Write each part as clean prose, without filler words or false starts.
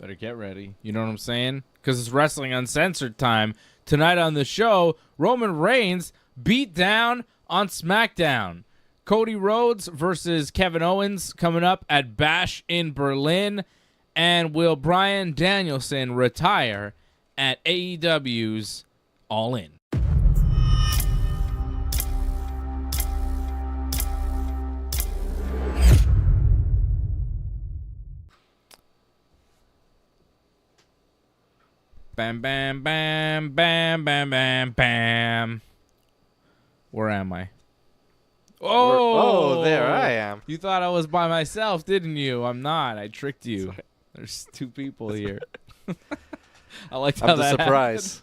Better get ready. You know what I'm saying? Because it's Wrestling Uncensored time. Tonight on the show, Roman Reigns beat down on SmackDown. Cody Rhodes versus Kevin Owens coming up at Bash in Berlin. And will Bryan Danielson retire at AEW's All In? Bam, bam, bam, bam, bam, bam, bam. Where am I? Oh, there I am. You thought I was by myself, didn't you? I'm not. I tricked you. Sorry. There's two people here. I liked how that surprise.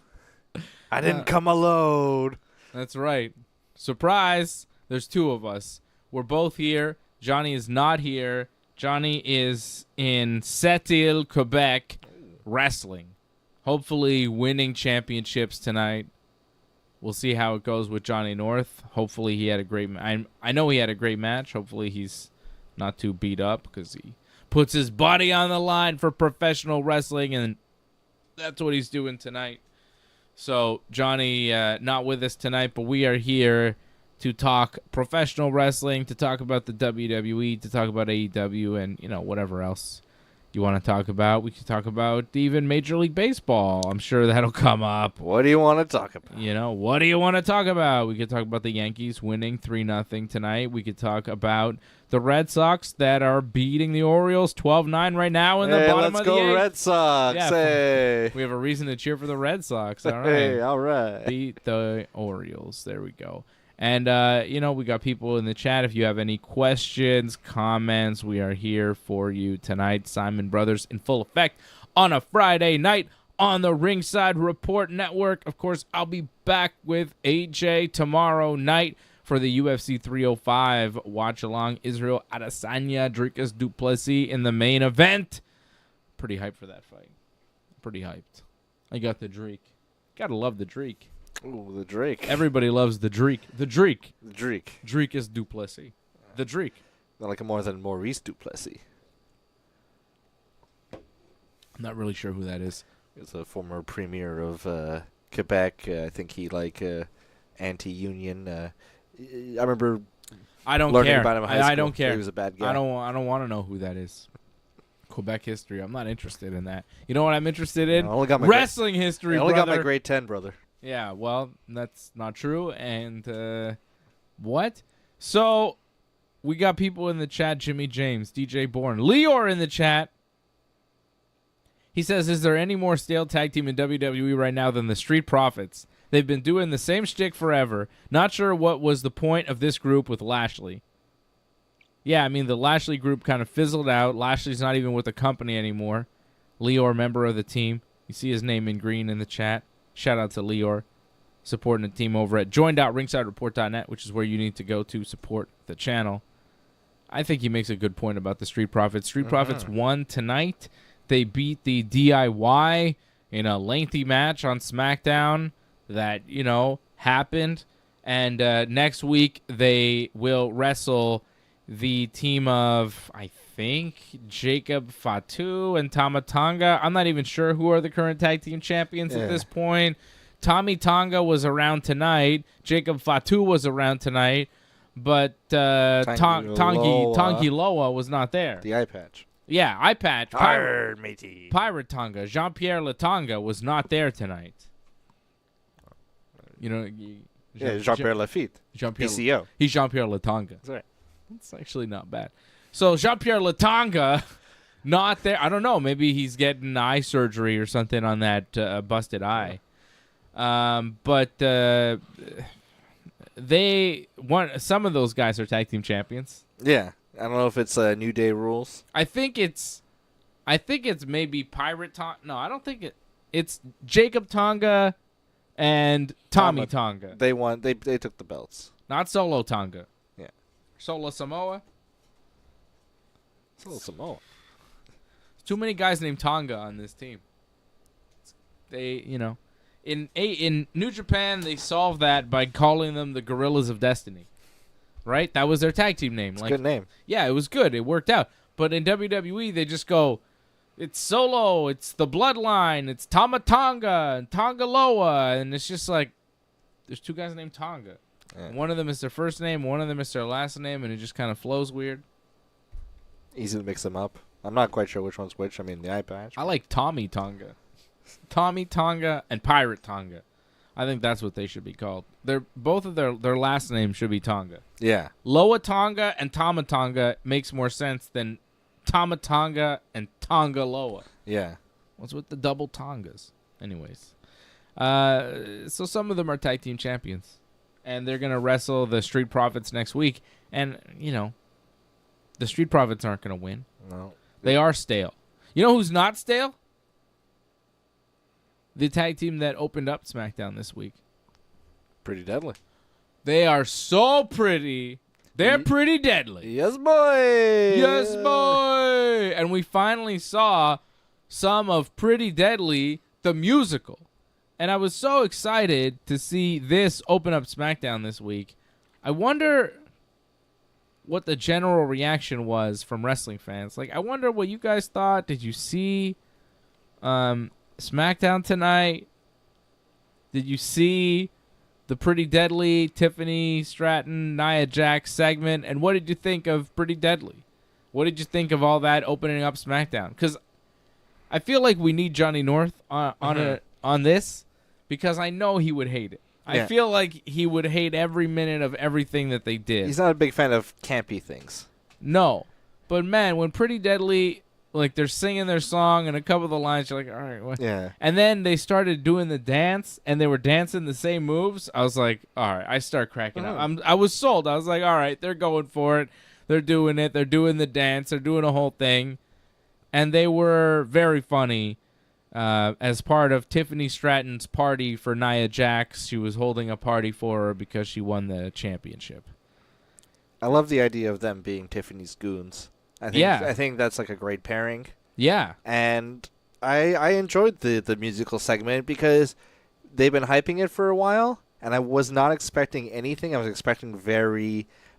I didn't come alone. That's right. Surprise. There's two of us. We're both here. Johnny is not here. Johnny is in Sept-Îles, Quebec, wrestling. Hopefully winning championships tonight. We'll see how it goes with Johnny North. Hopefully he had a great I know he had a great match. Hopefully he's not too beat up because he puts his body on the line for professional wrestling, and that's what he's doing tonight. So Johnny not with us tonight, but we are here to talk professional wrestling, to talk about the WWE, to talk about AEW, and whatever else you want to talk about. We could talk about even Major League Baseball. I'm sure that'll come up. What do you want to talk about? What do you want to talk about? We could talk about the Yankees winning 3-0 tonight. We could talk about the Red Sox that are beating the Orioles 12-9 right now in the bottom of the eighth. Let's go Red Sox. Yeah, hey. We have a reason to cheer for the Red Sox. All right. Hey, all right. Beat the Orioles. There we go. And, we got people in the chat. If you have any questions, comments, we are here for you tonight. Simon Brothers in full effect on a Friday night on the Ringside Report Network. Of course, I'll be back with AJ tomorrow night for the UFC 305 watch-along. Israel Adesanya, Dricus du Plessis in the main event. Pretty hyped for that fight. Pretty hyped. I got the Drake. Gotta love the Drake. Ooh, the Drake. Everybody loves the Drake. The Drake. The Drake. Dricus du Plessis. The Drake. Not like more than Maurice du Plessis. I'm not really sure who that is. He's a former premier of Quebec. I think he anti-union. I remember. I don't learning care. About him in high school. I don't care. He was a bad guy. I don't want to know who that is. Quebec history. I'm not interested in that. You know what I'm interested in? I only got my wrestling history. I only brother. got my grade 10, brother. Yeah, well, that's not true. And what? So we got people in the chat. Jimmy James, DJ Bourne, Leor in the chat. He says, is there any more stale tag team in WWE right now than the Street Profits? They've been doing the same shtick forever. Not sure what was the point of this group with Lashley. Yeah, I mean, the Lashley group kind of fizzled out. Lashley's not even with the company anymore. Leor, member of the team. You see his name in green in the chat. Shout out to Leor, supporting the team over at join.ringsidereport.net, which is where you need to go to support the channel. I think he makes a good point about the Street Profits. Street Profits won tonight. They beat the DIY in a lengthy match on SmackDown that, happened. And next week they will wrestle the team of, I think, Jacob Fatu and Tama Tonga. I'm not even sure who are the current tag team champions at this point. Tommy Tonga was around tonight. Jacob Fatu was around tonight. But Tongi Loa was not there. The eye patch. Yeah, eye patch. Matey. Pirate Tonga. Jean-Pierre Latonga was not there tonight. Jean-Pierre Lafitte. PCO. He's Jean-Pierre Latonga. That's right. That's actually not bad. So Jean-Pierre Latonga, not there. I don't know. Maybe he's getting eye surgery or something on that busted eye. But some of those guys are tag team champions. Yeah. I don't know if it's New Day rules. I think it's maybe Pirate Tonga. No, I don't think it's Jacob Tonga and Tommy Tonga. They won. They took the belts. Not Solo Tonga. Yeah. Solo Samoa. Solo Samoa. Too many guys named Tonga on this team. They, in New Japan, they solved that by calling them the Gorillas of Destiny. Right? That was their tag team name. It's a good name. Yeah, it was good. It worked out. But in WWE, they just go, it's Solo, it's the Bloodline, it's Tama Tonga and Tongaloa, and it's just like there's two guys named Tonga. Yeah. One of them is their first name, one of them is their last name, and it just kind of flows weird. Easy to mix them up. I'm not quite sure which one's which. I mean, the eye patch. I like Tommy Tonga. Tommy Tonga and Pirate Tonga. I think that's what they should be called. They're both of their last names should be Tonga. Yeah. Loa Tonga and Tama Tonga makes more sense than Tama Tonga and Tonga Loa. Yeah. What's with the double Tongas? Anyways. So some of them are tag team champions. And they're going to wrestle the Street Profits next week. And, you know, the Street Profits aren't going to win. No. They are stale. You know who's not stale? The tag team that opened up SmackDown this week. Pretty deadly. They are so pretty. They're pretty deadly. Yes, boy. Yes, boy. And we finally saw some of Pretty Deadly, the musical. And I was so excited to see this open up SmackDown this week. I wonder what the general reaction was from wrestling fans. Like, I wonder what you guys thought. Did you see SmackDown tonight? Did you see the Pretty Deadly Tiffany Stratton, Nia Jax segment? And what did you think of Pretty Deadly? What did you think of all that opening up SmackDown? Because I feel like we need Johnny North on this because I know he would hate it. Yeah. I feel like he would hate every minute of everything that they did. He's not a big fan of campy things. No. But, man, when Pretty Deadly, like, they're singing their song and a couple of the lines, you're like, all right, what? Yeah. And then they started doing the dance, and they were dancing the same moves. I was like, all right, I start cracking up. I was sold. I was like, all right, they're going for it. They're doing it. They're doing the dance. They're doing a whole thing. And they were very funny. As part of Tiffany Stratton's party for Nia Jax, she was holding a party for her because she won the championship. I love the idea of them being Tiffany's goons. I think that's like a great pairing. Yeah. And I enjoyed the musical segment because they've been hyping it for a while, and I was not expecting anything. I was expecting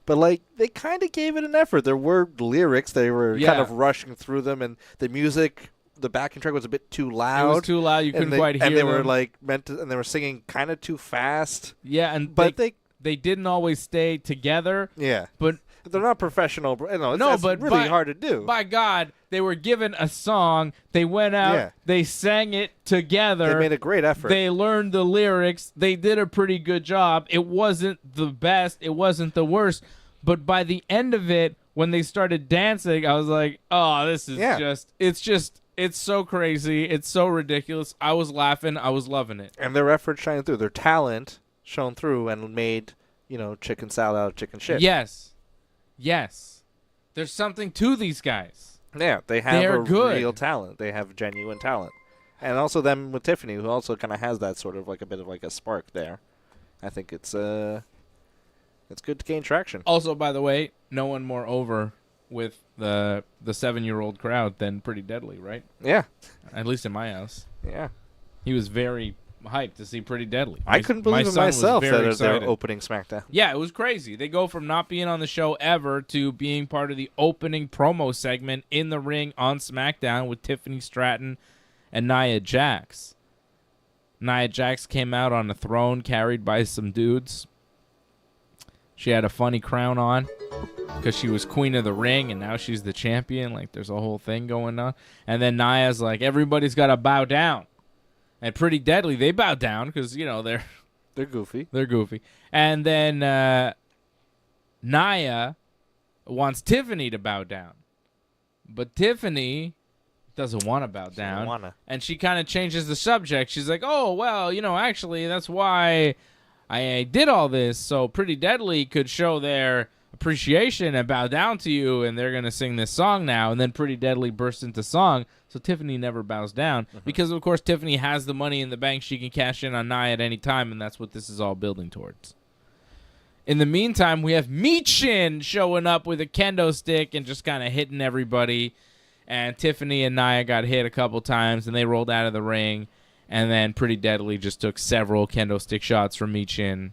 but like they kind of gave it an effort. There were lyrics. They were kind of rushing through them, and the music, the backing track was a bit too loud. It was too loud. You couldn't quite hear and they them. were like and they were singing kind of too fast. Yeah, and but they didn't always stay together. Yeah. But they're not professional. It's but really hard to do. By God, they were given a song. They went out. They sang it together. They made a great effort. They learned the lyrics. They did a pretty good job. It wasn't the best. It wasn't the worst. But by the end of it, when they started dancing, I was like, oh, this is it's so crazy. It's so ridiculous. I was laughing. I was loving it. And their effort shined through. Their talent shone through and made, chicken salad out of chicken shit. Yes. There's something to these guys. Yeah, they have good. Real talent. They have genuine talent. And also them with Tiffany, who also kind of has that sort of like a bit of like a spark there. I think it's good to gain traction. Also, by the way, no one more over with the 7-year-old crowd than Pretty Deadly, right? Yeah. At least in my house. Yeah. He was very hyped to see Pretty Deadly. I couldn't believe it myself that they're opening SmackDown. Yeah, it was crazy. They go from not being on the show ever to being part of the opening promo segment in the ring on SmackDown with Tiffany Stratton and Nia Jax. Nia Jax came out on a throne carried by some dudes. She had a funny crown on because she was queen of the ring, and now she's the champion. Like, there's a whole thing going on. And then Nia's like, everybody's got to bow down. And Pretty Deadly, they bow down because, they're goofy. They're goofy. And then Nia wants Tiffany to bow down. But Tiffany doesn't want to bow down. And she kind of changes the subject. She's like, oh, well, actually, that's why I did all this. So Pretty Deadly could show their appreciation and bow down to you, and they're going to sing this song now. And then Pretty Deadly bursts into song. So Tiffany never bows down because, of course, Tiffany has the money in the bank. She can cash in on Nia at any time, and that's what this is all building towards. In the meantime, we have Michin showing up with a kendo stick and just kind of hitting everybody. And Tiffany and Nia got hit a couple times, and they rolled out of the ring. And then Pretty Deadly just took several kendo stick shots from Michin.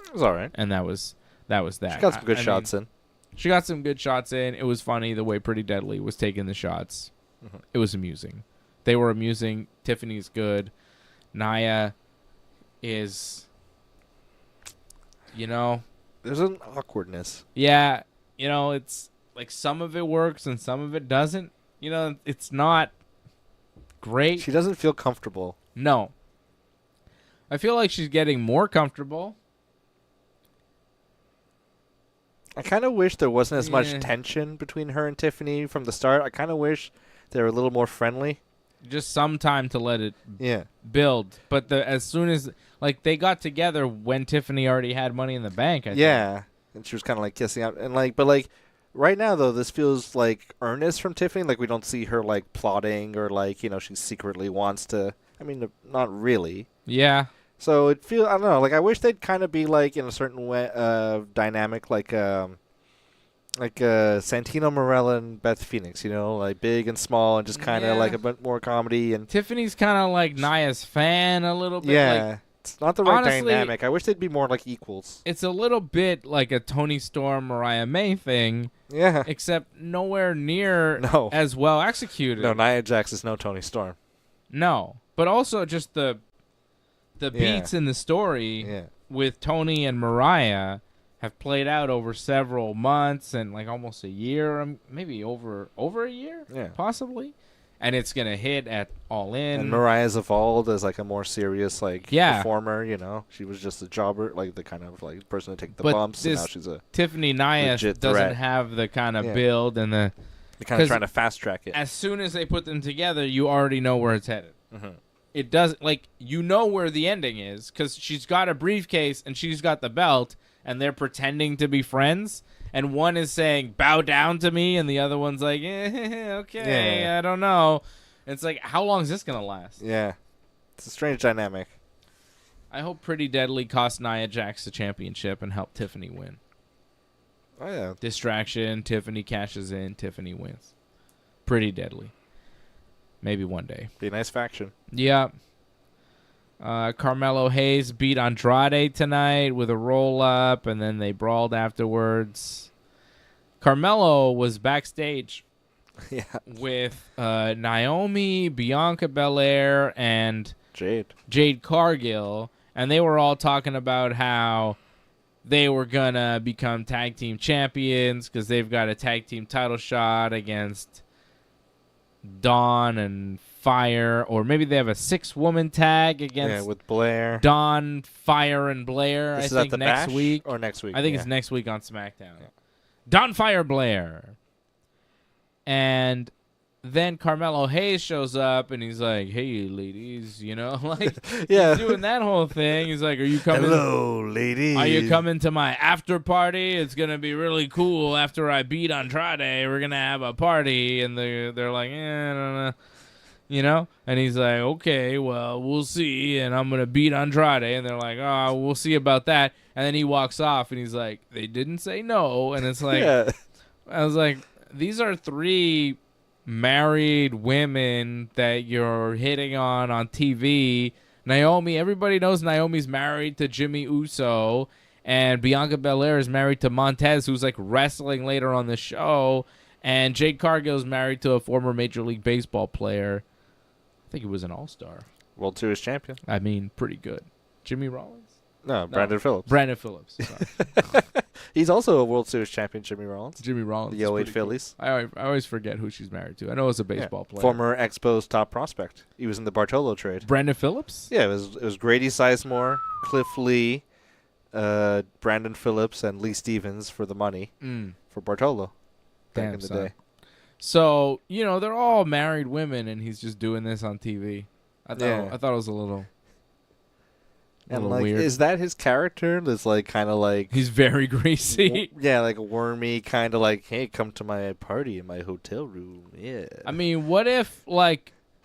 It was all right. And that was that. She got some good shots in. She got some good shots in. It was funny the way Pretty Deadly was taking the shots. It was amusing. They were amusing. Tiffany's good. Nia is, There's an awkwardness. yeah, it's like some of it works and some of it doesn't. It's not great. She doesn't feel comfortable. No. I feel like she's getting more comfortable. I kind of wish there wasn't as much Yeah. tension between her and Tiffany from the start. I kind of wish they were a little more friendly. Just some time to let it Yeah. build. But as soon as they got together when Tiffany already had Money in the Bank, I think. Yeah. And she was kind of like kissing out. And but right now, though, this feels like earnest from Tiffany. Like we don't see her like plotting or she secretly wants to. I mean, not really. Yeah. So it feels, I don't know, I wish they'd kind of be in a certain way, dynamic, like Santino Marella and Beth Phoenix, big and small and just kind of Yeah. a bit more comedy. And Tiffany's kind of like Nia's fan a little bit. yeah, it's not the right honestly, dynamic. I wish they'd be more like equals. It's a little bit like a Tony Storm, Mariah May thing, Yeah. except nowhere near No. as well executed. No, Nia Jax is no Tony Storm. No. But also just the beats in the story Yeah. with Tony and Mariah have played out over several months and almost a year, maybe over a year, Yeah. possibly. And it's going to hit at All In. And Mariah's evolved as a more serious Yeah. performer, She was just a jobber, the kind of person to take the But bumps, and this now she's a Tiffany Nia legit doesn't threat. have the kind of Yeah. build and the... They're kind of 'Cause trying to fast track it. As soon as they put them together, you already know where it's headed. Mm-hmm. It doesn't where the ending is because she's got a briefcase and she's got the belt and they're pretending to be friends and one is saying bow down to me and the other one's like okay, Yeah. I don't know. It's how long is this gonna last? Yeah. It's a strange dynamic. I hope Pretty Deadly cost Nia Jax the championship and help Tiffany win. Oh, yeah. Distraction, Tiffany cashes in, Tiffany wins. Pretty Deadly. Maybe one day. Be a nice faction. Yeah. Carmelo Hayes beat Andrade tonight with a roll-up, and then they brawled afterwards. Carmelo was backstage Yeah. with Naomi, Bianca Belair, and Jade Cargill, and they were all talking about how they were going to become tag team champions because they've got a tag team title shot against Dawn and Fire, or maybe they have a 6-woman tag against with Blair. Dawn, Fire, and Blair. This I is think at the next Bash week. or next week. I think it's next week on SmackDown. Yeah. Dawn, Fire, Blair. And then Carmelo Hayes shows up and he's like, "Hey, ladies," Yeah. he's doing that whole thing. He's like, "Are you coming? Hello, ladies. Are you coming to my after party? It's gonna be really cool. After I beat Andrade, we're gonna have a party." And they're like, "I don't know," And he's like, "Okay, well, we'll see." And I'm gonna beat Andrade. And they're like, "Oh, we'll see about that." And then he walks off and he's like, "They didn't say no." And it's like, Yeah. I was like, these are 3 married women that you're hitting on TV. Naomi, everybody knows Naomi's married to Jimmy Uso, and Bianca Belair is married to Montez, who's wrestling later on the show, and Jade Cargill's married to a former Major League Baseball player. I think he was an All-Star. World Series champion. I mean, pretty good. Jimmy Rollins? No, Brandon Phillips. Brandon Phillips. Sorry. He's also a World Series champion, Jimmy Rollins. Jimmy Rollins. The 08 Phillies. Cool. I always forget who she's married to. I know it's a baseball player. Former Expos top prospect. He was in the Bartolo trade. Brandon Phillips? Yeah, it was Grady Sizemore, Cliff Lee, Brandon Phillips, and Lee Stevens for the money for Bartolo back in the day. So, they're all married women, and he's just doing this on TV. I thought it was a little And weird. Is that his character? That's kind of he's very greasy. Wormy, kind of hey, come to my party in my hotel room. Yeah. I mean, what if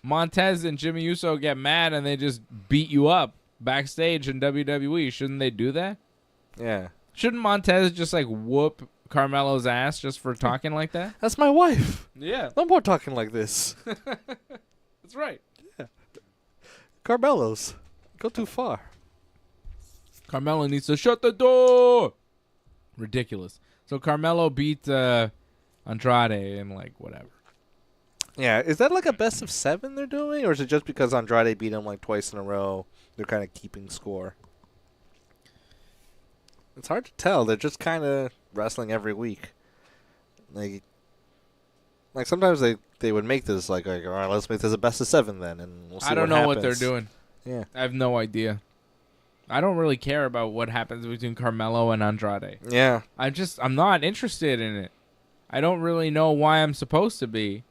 Montez and Jimmy Uso get mad and they just beat you up backstage in WWE? Shouldn't they do that? Yeah. Shouldn't Montez just whoop Carmelo's ass just for talking like that? That's my wife. Yeah. No more talking like this. That's right. Yeah. Carmelo's. Go too far. Carmelo needs to shut the door. Ridiculous. So Carmelo beat Andrade and whatever. Yeah, is that like a best of 7 they're doing, or is it just because Andrade beat him like twice in a row? They're kind of keeping score. It's hard to tell. They're just kind of wrestling every week. Like sometimes they would make this like all right, let's make this a best of 7 then, and we'll see. I don't know what they're doing. Yeah, I have no idea. I don't really care about what happens between Carmelo and Andrade. yeah. I'm not interested in it. I don't really know why I'm supposed to be.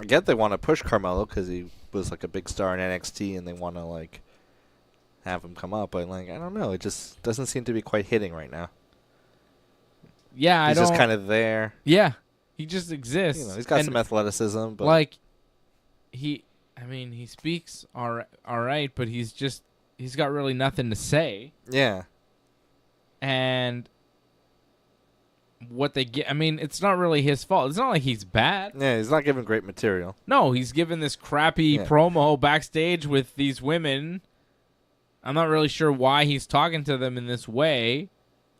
I get they want to push Carmelo because he was like a big star in NXT, and they want to like have him come up. But like I don't know, it just doesn't seem to be quite hitting right now. Yeah, He's just kind of there. Yeah, he just exists. You know, he's got some athleticism, but like he speaks all right, but he's got really nothing to say. Yeah. And what they get, it's not really his fault. It's not like he's bad. Yeah, he's not giving great material. No, he's given this crappy promo backstage with these women. I'm not really sure why he's talking to them in this way.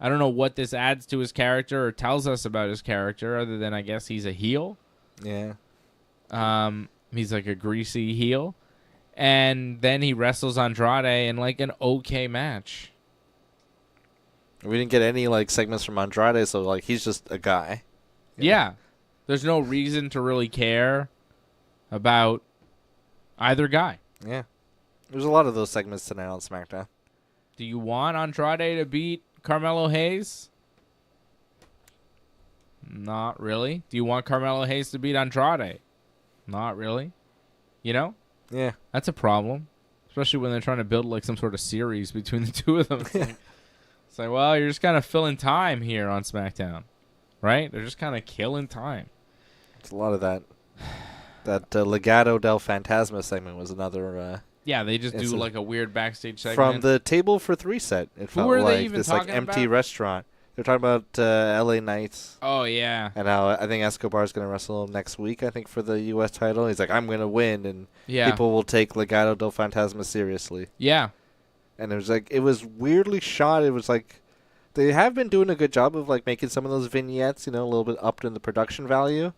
I don't know what this adds to his character or tells us about his character, other than I guess he's a heel. Yeah. He's like a greasy heel. And then he wrestles Andrade in like an okay match. We didn't get any like segments from Andrade, so like he's just a guy. Yeah. There's no reason to really care about either guy. Yeah. There's a lot of those segments tonight on SmackDown. Do you want Andrade to beat Carmelo Hayes? Not really. Do you want Carmelo Hayes to beat Andrade? Not really. You know? Yeah. That's a problem. Especially when they're trying to build like some sort of series between the two of them. It's like, well, you're just kind of filling time here on SmackDown. Right? They're just kind of killing time. It's a lot of that. That Legado del Fantasma segment was another... yeah, they just do like a weird backstage segment. From the Table for Three set. It felt were like they even this talking like empty about? restaurant. They're talking about LA Knights. Oh, yeah. And how I think Escobar's going to wrestle next week, I think, for the U.S. title. He's like, I'm going to win, and people will take Legado del Fantasma seriously. Yeah. And it was weirdly shot. It was like, they have been doing a good job of like making some of those vignettes, a little bit upped in the production value.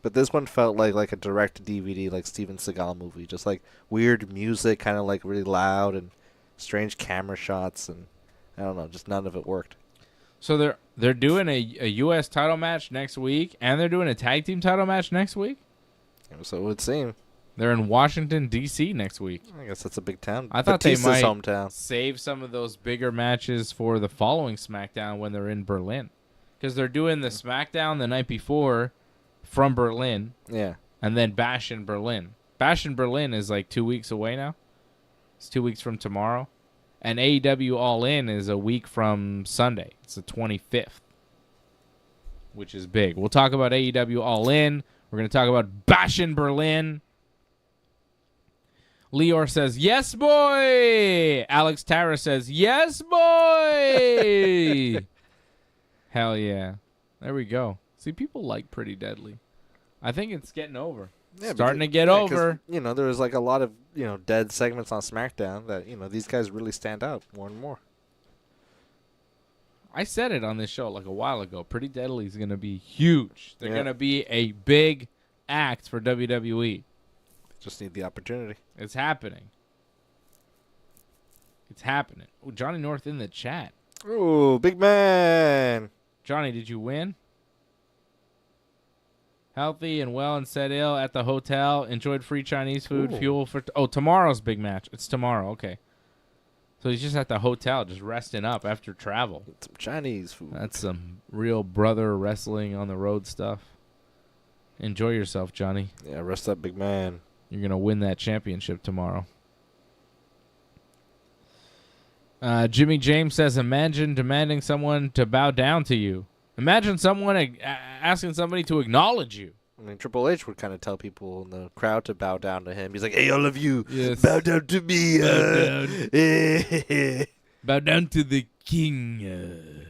But this one felt like a direct DVD, like Steven Seagal movie. Just like weird music, kind of like really loud and strange camera shots. And I don't know, just none of it worked. So they're doing a U.S. title match next week, and they're doing a tag team title match next week? So it would seem. They're in Washington, D.C. next week. I guess that's a big town. I thought they might hometown. save some of those bigger matches for the following SmackDown when they're in Berlin. Because they're doing the SmackDown the night before from Berlin. Yeah. And then Bash in Berlin. Bash in Berlin is like 2 weeks away now. It's 2 weeks from tomorrow. And AEW All In is a week from Sunday. It's the 25th, which is big. We'll talk about AEW All In. We're going to talk about Bash in Berlin. Lior says, yes, boy. Alex Tara says, yes, boy. Hell yeah. There we go. See, people like Pretty Deadly. I think it's getting over. Yeah, starting to get over. There was like a lot of, dead segments on SmackDown that, these guys really stand out more and more. I said it on this show like a while ago. Pretty Deadly is going to be huge. They're going to be a big act for WWE. Just need the opportunity. It's happening. It's happening. Oh, Johnny North in the chat. Ooh, big man. Johnny, did you win? Healthy and well and set ill at the hotel. Enjoyed free Chinese food. Ooh. Fuel for... tomorrow's big match. It's tomorrow. Okay. So he's just at the hotel, just resting up after travel. Get some Chinese food. That's some real brother wrestling on the road stuff. Enjoy yourself, Johnny. Yeah, rest up, big man. You're going to win that championship tomorrow. Jimmy James says, imagine demanding someone to bow down to you. Imagine someone asking somebody to acknowledge you. I mean, Triple H would kind of tell people in the crowd to bow down to him. He's like, hey, all of you, bow down to me. Bow down to the king.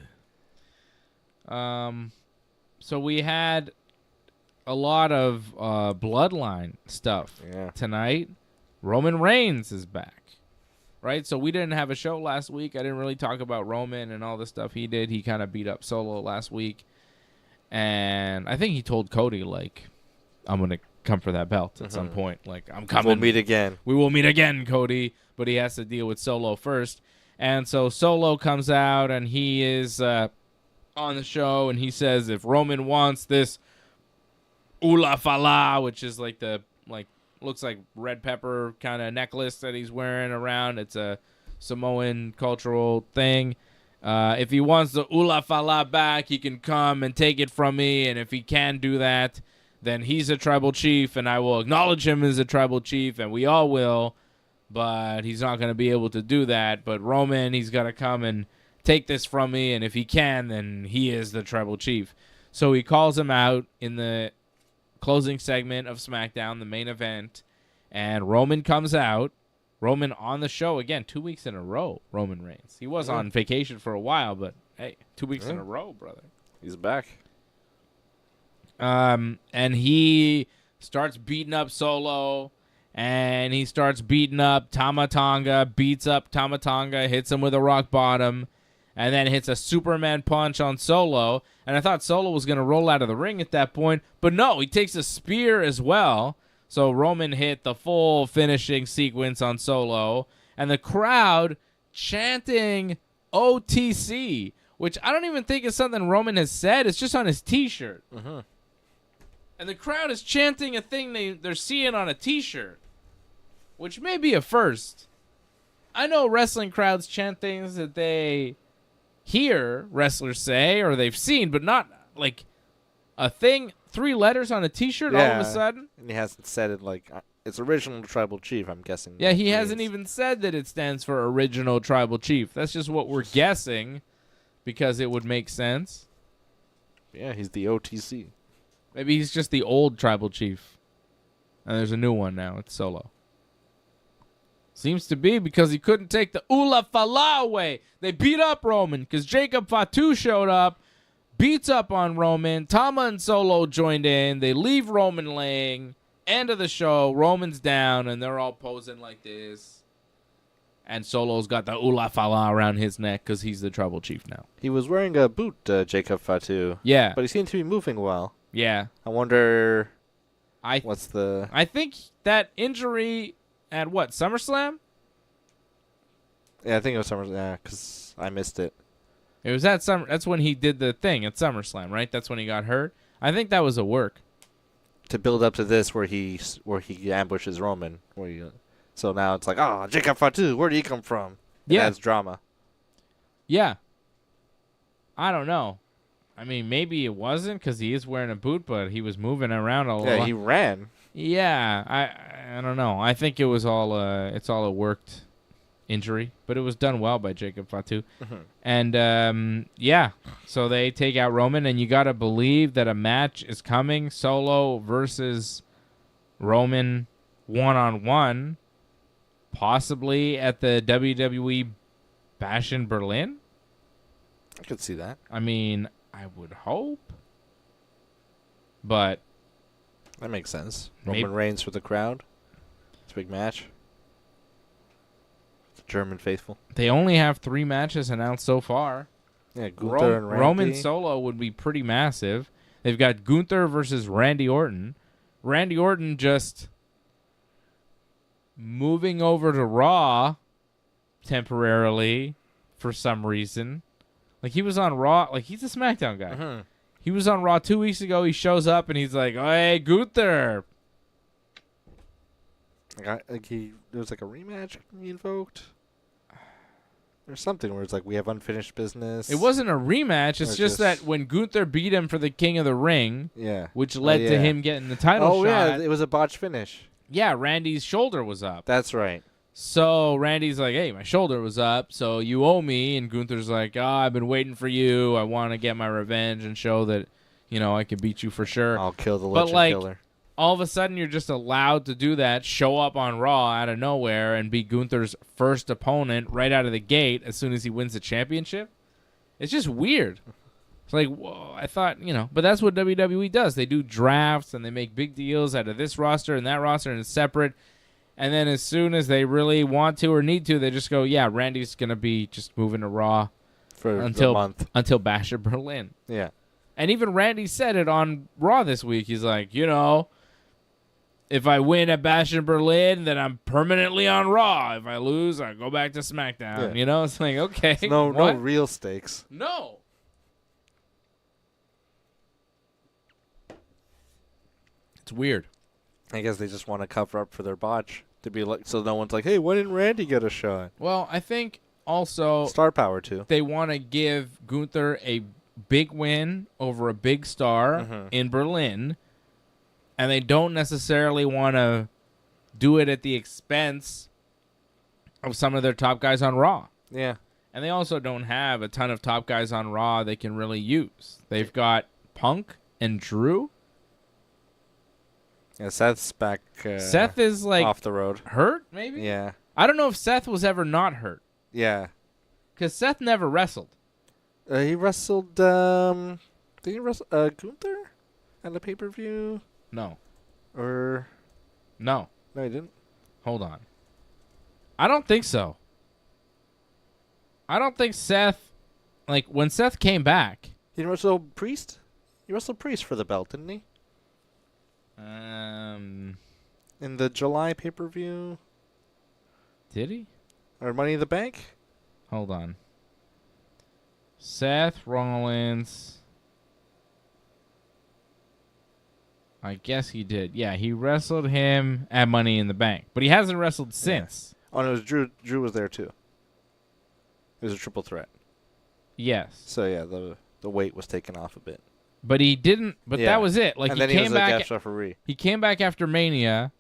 So we had a lot of bloodline stuff tonight. Roman Reigns is back. Right? So we didn't have a show last week. I didn't really talk about Roman and all the stuff he did. He kind of beat up Solo last week. And I think he told Cody, like, I'm going to come for that belt at some point. Like, I'm coming. We'll meet again. We will meet again, Cody. But he has to deal with Solo first. And so Solo comes out, and he is on the show, and he says if Roman wants this Ula Fala, which is like looks like red pepper kind of necklace that he's wearing around. It's a Samoan cultural thing. If he wants the Ula Fala back, he can come and take it from me. And if he can do that, then he's a tribal chief, and I will acknowledge him as a tribal chief, and we all will. But he's not going to be able to do that. But Roman, he's got to come and take this from me, and if he can, then he is the tribal chief. So he calls him out in the closing segment of SmackDown, the main event, and Roman comes out. Roman on the show again, 2 weeks in a row, Roman Reigns. He was on vacation for a while, but hey, 2 weeks in a row, brother. He's back. And he starts beating up Solo, and he starts beating up Tama Tonga, beats up Tama Tonga, hits him with a rock bottom, and then hits a Superman punch on Solo. And I thought Solo was going to roll out of the ring at that point, but no, he takes a spear as well. So Roman hit the full finishing sequence on Solo, and the crowd chanting OTC, which I don't even think is something Roman has said. It's just on his T-shirt. And the crowd is chanting a thing they're seeing on a T-shirt, which may be a first. I know wrestling crowds chant things that they hear wrestlers say or they've seen, but not like a thing, 3 letters on a T-shirt all of a sudden. And he hasn't said it like it's original tribal chief, I'm guessing. Yeah, he hasn't even said that it stands for original tribal chief. That's just what we're guessing because it would make sense. Yeah, he's the OTC. Maybe he's just the old tribal chief. And there's a new one now. It's Solo. Seems to be because he couldn't take the Ula Fala away. They beat up Roman because Jacob Fatu showed up, beats up on Roman. Tama and Solo joined in. They leave Roman laying. End of the show. Roman's down, and they're all posing like this. And Solo's got the Ula Fala around his neck because he's the tribal chief now. He was wearing a boot, Jacob Fatu. Yeah. But he seemed to be moving well. Yeah. I wonder I think that injury at what, SummerSlam? Yeah, I think it was SummerSlam. Yeah, because I missed it. It was at Summer. That's when he did the thing at SummerSlam, right? That's when he got hurt. I think that was a work to build up to this, where he ambushes Roman. So now it's like, oh, Jacob Fatu, where did he come from? Yeah, that's drama. Yeah, I don't know. I mean, maybe it wasn't because he is wearing a boot, but he was moving around a lot. Yeah, he ran. Yeah, I don't know. I think it was all it's all a worked injury, but it was done well by Jacob Fatu. And yeah, so they take out Roman, and you got to believe that a match is coming, Solo versus Roman 1-on-1, possibly at the WWE Bash in Berlin. I could see that. I mean, I would hope, but that makes sense. Roman Reigns for the crowd. It's a big match. The German faithful. They only have 3 matches announced so far. Yeah, Gunther and Randy. Roman Solo would be pretty massive. They've got Gunther versus Randy Orton. Randy Orton just moving over to Raw temporarily for some reason. Like, he was on Raw. Like, he's a SmackDown guy. He was on Raw 2 weeks ago. He shows up, and he's like, hey, Gunther. There was like a rematch he invoked. There's something where it's like, we have unfinished business. It wasn't a rematch. It's just that when Gunther beat him for the King of the Ring, which led to him getting the title shot. Yeah, it was a botched finish. Yeah, Randy's shoulder was up. That's right. So Randy's like, hey, my shoulder was up, so you owe me. And Gunther's like, oh, I've been waiting for you. I want to get my revenge and show that, I can beat you for sure. I'll kill the legend killer. All of a sudden, you're just allowed to do that, show up on Raw out of nowhere, and be Gunther's first opponent right out of the gate as soon as he wins the championship. It's just weird. It's like, whoa, I thought, but that's what WWE does. They do drafts, and they make big deals out of this roster and that roster, and it's separate. And then as soon as they really want to or need to, they just go, yeah, Randy's going to be just moving to Raw for a month. Until Bash at Berlin. Yeah. And even Randy said it on Raw this week. He's like, if I win at Bash in Berlin, then I'm permanently on Raw. If I lose, I go back to SmackDown. Yeah. You know, it's like, okay. No what? real stakes. No. It's weird. I guess they just want to cover up for their botch to be like, so no one's like, hey, why didn't Randy get a shot? Well, I think also Star power too. they want to give Gunther a big win over a big star in Berlin, and they don't necessarily want to do it at the expense of some of their top guys on Raw. Yeah. And they also don't have a ton of top guys on Raw they can really use. They've got Punk and Drew. Yeah, Seth's back. Seth is like off the road. hurt, maybe? Yeah. I don't know if Seth was ever not hurt. Yeah. Because Seth never wrestled. He wrestled. Did he wrestle Gunther at the pay-per-view? No. Or No. no, he didn't. Hold on. I don't think so. I don't think Seth, like, when Seth came back. He didn't wrestle Priest? He wrestled Priest for the belt, didn't he? In the July pay-per-view? Did he? Or Money in the Bank? Hold on. Seth Rollins. I guess he did. Yeah, he wrestled him at Money in the Bank. But he hasn't wrestled since. Oh, no, it was Drew. Drew was there, too. It was a triple threat. Yes. So, yeah, the weight was taken off a bit. But he didn't. But Yeah. that was it. Like, and he then he came was back. a guest referee. He came back after Mania.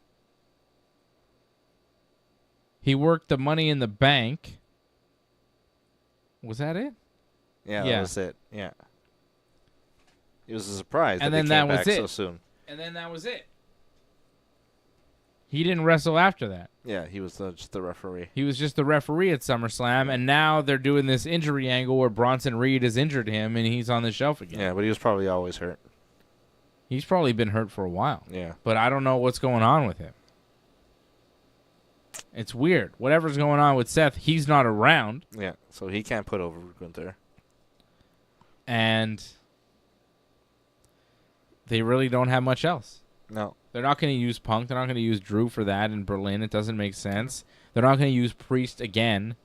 He worked the Money in the Bank. Was that it? Yeah, Yeah. that was it. Yeah. It was a surprise And that then he that came was back it. so soon. And then that was it. He didn't wrestle after that. Yeah, he was just the referee. He was just the referee at SummerSlam, and now they're doing this injury angle where Bronson Reed has injured him, and he's on the shelf again. Yeah, but he was probably always hurt. He's probably been hurt for a while. Yeah. But I don't know what's going on with him. It's weird. Whatever's going on with Seth, he's not around. Yeah, so he can't put over Gunther. And they really don't have much else. No. They're not going to use Punk. They're not going to use Drew for that in Berlin. It doesn't make sense. They're not going to use Priest again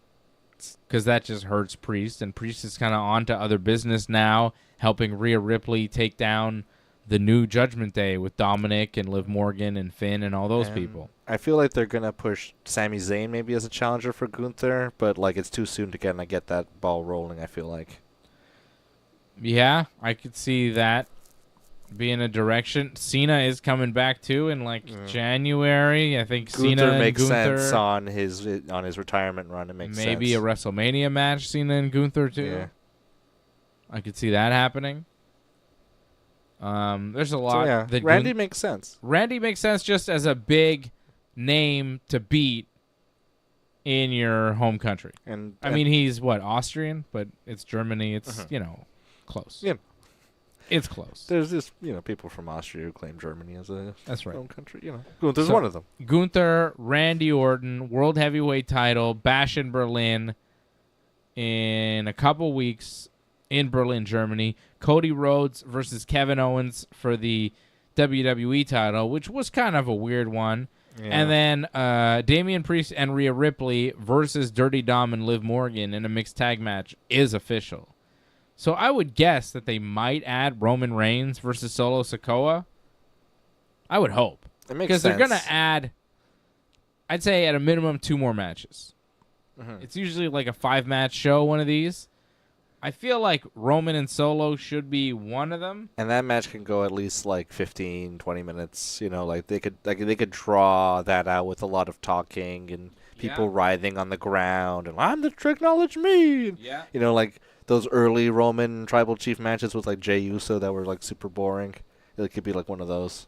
because that just hurts Priest. And Priest is kind of on to other business now, helping Rhea Ripley take down the new Judgment Day with Dominic and Liv Morgan and Finn and all those people. I feel like they're going to push Sami Zayn maybe as a challenger for Gunther, but like it's too soon to get that ball rolling, I feel like. Yeah, I could see that being a direction. Cena is coming back too in like January. I think Gunther Cena and makes Gunther sense on his retirement run. It makes maybe sense. a WrestleMania match, Cena and Gunther too. Yeah. I could see that happening. There's a lot. So, yeah, that Randy makes sense. Randy makes sense just as a big name to beat in your home country. And I mean, he's what, Austrian, but it's Germany. It's close. Yeah. It's close. There's just people from Austria who claim Germany as a That's right. home country. Gunther's one of them. Gunther, Randy Orton, World Heavyweight title, Bash in Berlin in a couple weeks in Berlin, Germany. Cody Rhodes versus Kevin Owens for the WWE title, which was kind of a weird one. Yeah. And then Damian Priest and Rhea Ripley versus Dirty Dom and Liv Morgan in a mixed tag match is official. So I would guess that they might add Roman Reigns versus Solo Sikoa. I would hope. It makes Because sense. they're going to add, I'd say at a minimum 2 more matches. Mhm. It's usually like a 5-match show, one of these. I feel like Roman and Solo should be one of them. And that match can go at least like 15, 20 minutes. Like they could draw that out with a lot of talking and people writhing on the ground and I'm the acknowledge me. Yeah. Like those early Roman Tribal Chief matches with like Jey Uso that were like super boring. It could be like one of those.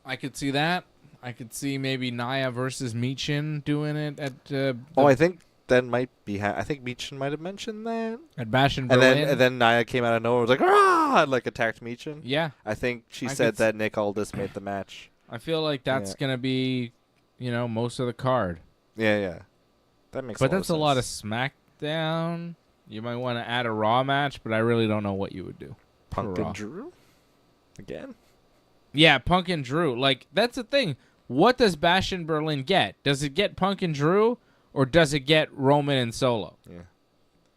I could see that. I could see maybe Nia versus Michin doing it at I think that might be. I think Michin might have mentioned that. at Bash in Berlin. And then Nia came out of nowhere, was like ah, and like attacked Michin. Yeah. I think she I said could that Nick Aldis made the match. I feel like that's going to be, most of the card. Yeah. That makes. But that's a lot of sense. SmackDown. You might want to add a Raw match, but I really don't know what you would do. Punk for Raw. and Drew again. Yeah, Punk and Drew. Like, that's the thing. What does Bash in Berlin get? Does it get Punk and Drew, or does it get Roman and Solo? Yeah.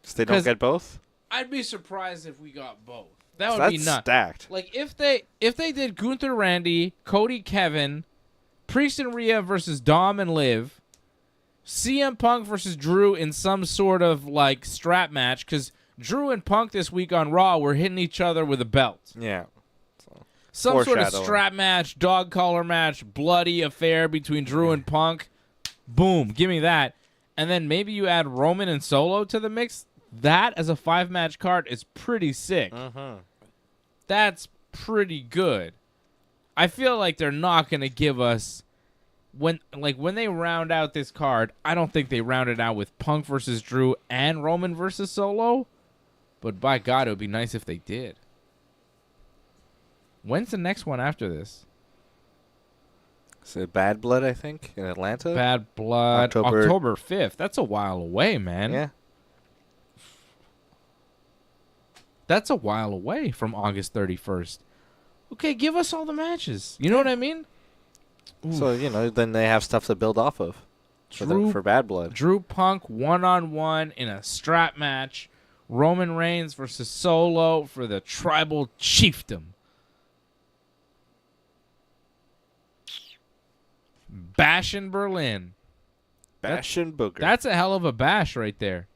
So they don't get both? I'd be surprised if we got both. That would be nuts. Stacked. Like, if they did Gunther, Randy, Cody, Kevin, Priest and Rhea versus Dom and Liv, CM Punk versus Drew in some sort of, like, strap match, because Drew and Punk this week on Raw were hitting each other with a belt. Yeah. Some sort of strap match, dog collar match, bloody affair between Drew and Punk. Boom, give me that. And then maybe you add Roman and Solo to the mix. That as a 5-match card is pretty sick. That's pretty good. I feel like they're not going to give us when they round out this card. I don't think they round it out with Punk versus Drew and Roman versus Solo. But by God, it would be nice if they did. When's the next one after this? Is it Bad Blood, I think, in Atlanta? Bad Blood, October 5th. That's a while away, man. Yeah. That's a while away from August 31st. Okay, give us all the matches. You know what I mean? So, then they have stuff to build off of for Bad Blood. Drew Punk one-on-one in a strap match. Roman Reigns versus Solo for the Tribal Chiefdom. Bash in Berlin. Bash and Booker. That's a hell of a bash right there.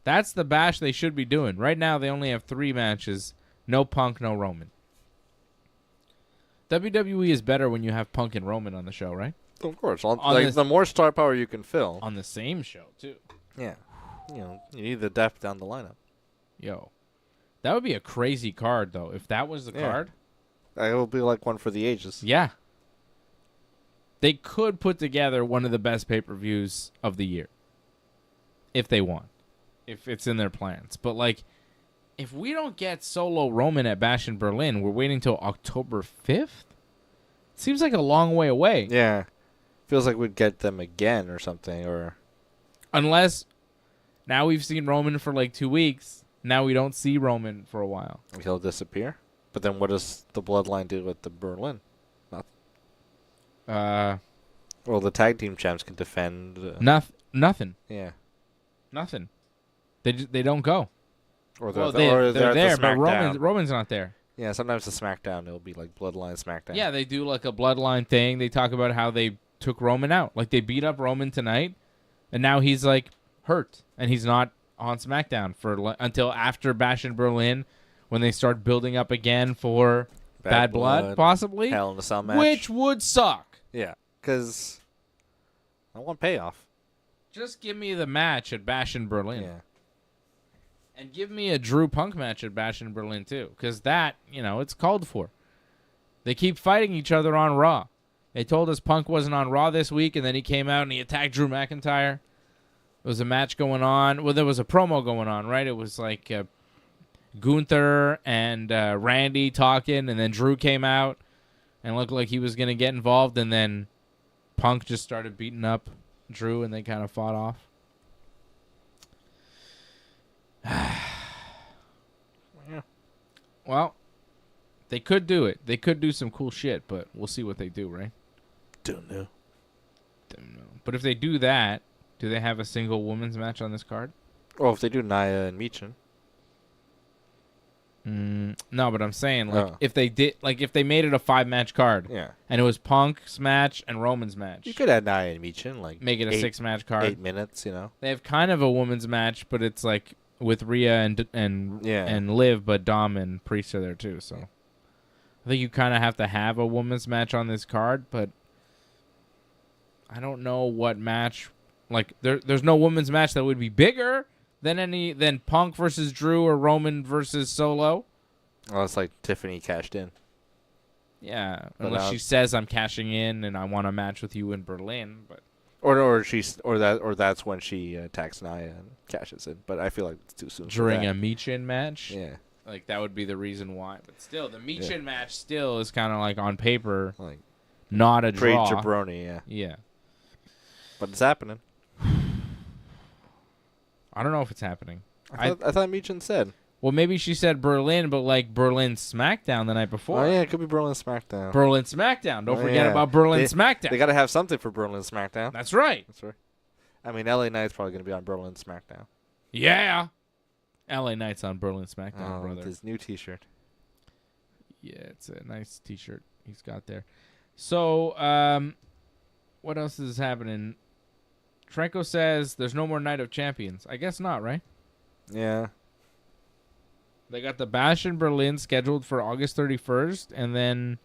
That's the bash they should be doing. Right now, they only have 3 matches. No Punk, no Roman. WWE is better when you have Punk and Roman on the show, right? Of course. The more star power you can fill. On the same show, too. Yeah. You need the depth down the lineup. Yo. That would be a crazy card, though. If that was the card. It will be like one for the ages. Yeah. They could put together one of the best pay-per-views of the year. If they want. If it's in their plans. But, like, if we don't get Solo Roman at Bash in Berlin, we're waiting till October 5th? Seems like a long way away. Yeah. Feels like we'd get them again or something. Or unless now we've seen Roman for like 2 weeks. Now we don't see Roman for a while. He'll disappear. But then what does the Bloodline do with the Berlin? Nothing. Well, the tag team champs can defend. Nothing. Yeah. Nothing. They don't go. Or they're there, but Roman's not there. Yeah, sometimes the SmackDown, it'll be like Bloodline SmackDown. Yeah, they do like a Bloodline thing. They talk about how they took Roman out. Like, they beat up Roman tonight, and now he's, like, hurt, and he's not on SmackDown until after Bash in Berlin, when they start building up again for Bad Blood, possibly. Hell in a Cell match. Which would suck. Yeah, because I want payoff. Just give me the match at Bash in Berlin. Yeah. And give me a Drew Punk match at Bash in Berlin, too. Because that, it's called for. They keep fighting each other on Raw. They told us Punk wasn't on Raw this week, and then he came out and he attacked Drew McIntyre. There was a match going on. Well, there was a promo going on, right? It was like Gunther and Randy talking, and then Drew came out and looked like he was going to get involved, and then Punk just started beating up Drew, and they kind of fought off. Yeah. Well, they could do it. They could do some cool shit, but we'll see what they do, right? Don't know. But if they do that, do they have a single women's match on this card? Well, if they do Nia and Michin. No, but I'm saying, if they did, if they made it a 5-match card, and it was Punk's match and Roman's match, you could add Nia and Michin, make it a 6-match card. 8 minutes, They have kind of a women's match, but it's like with Rhea and Liv, but Dom and Priest are there too. So I think you kind of have to have a women's match on this card, but I don't know what match. There's no women's match that would be bigger than Punk versus Drew or Roman versus Solo. Well, it's like Tiffany cashed in. Yeah, unless she says I'm cashing in and I want a match with you in Berlin, but that's when she attacks Nia and cashes in. But I feel like it's too soon during a Michin match. Yeah, that would be the reason why. But still, the Michin match still is kind of on paper, not a draw. Trade jabroni, yeah. Yeah, but it's happening. I don't know if it's happening. I thought Michin said. Well, maybe she said Berlin, but like Berlin SmackDown the night before. Oh, yeah, it could be Berlin SmackDown. Berlin SmackDown. Don't forget about Berlin SmackDown. They got to have something for Berlin SmackDown. That's right. That's right. I mean, LA Knight's probably going to be on Berlin SmackDown. Yeah. LA Knight's on Berlin SmackDown, brother. With his new T-shirt. Yeah, it's a nice T-shirt he's got there. So, what else is happening? Franco says there's no more Night of Champions. I guess not, right? Yeah. They got the Bash in Berlin scheduled for August 31st, and then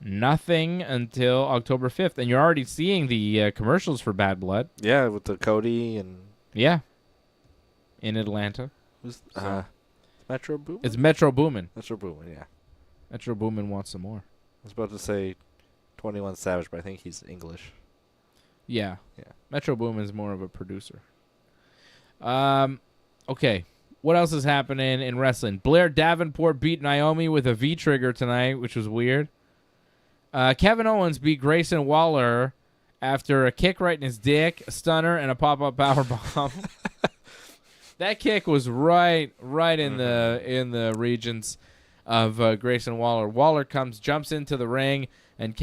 nothing until October 5th. And you're already seeing the commercials for Bad Blood. Yeah, with the Cody and... Yeah. In Atlanta. Who's Metro Boomin? It's Metro Boomin. Metro Boomin, yeah. Metro Boomin wants some more. I was about to say 21 Savage, but I think he's English. Yeah. Yeah. Metro Boomin's more of a producer. Okay. What else is happening in wrestling? Blair Davenport beat Naomi with a V-trigger tonight, which was weird. Kevin Owens beat Grayson Waller after a kick right in his dick, a stunner, and a pop-up powerbomb. That kick was right in the regions of Grayson Waller. Waller jumps into the ring, and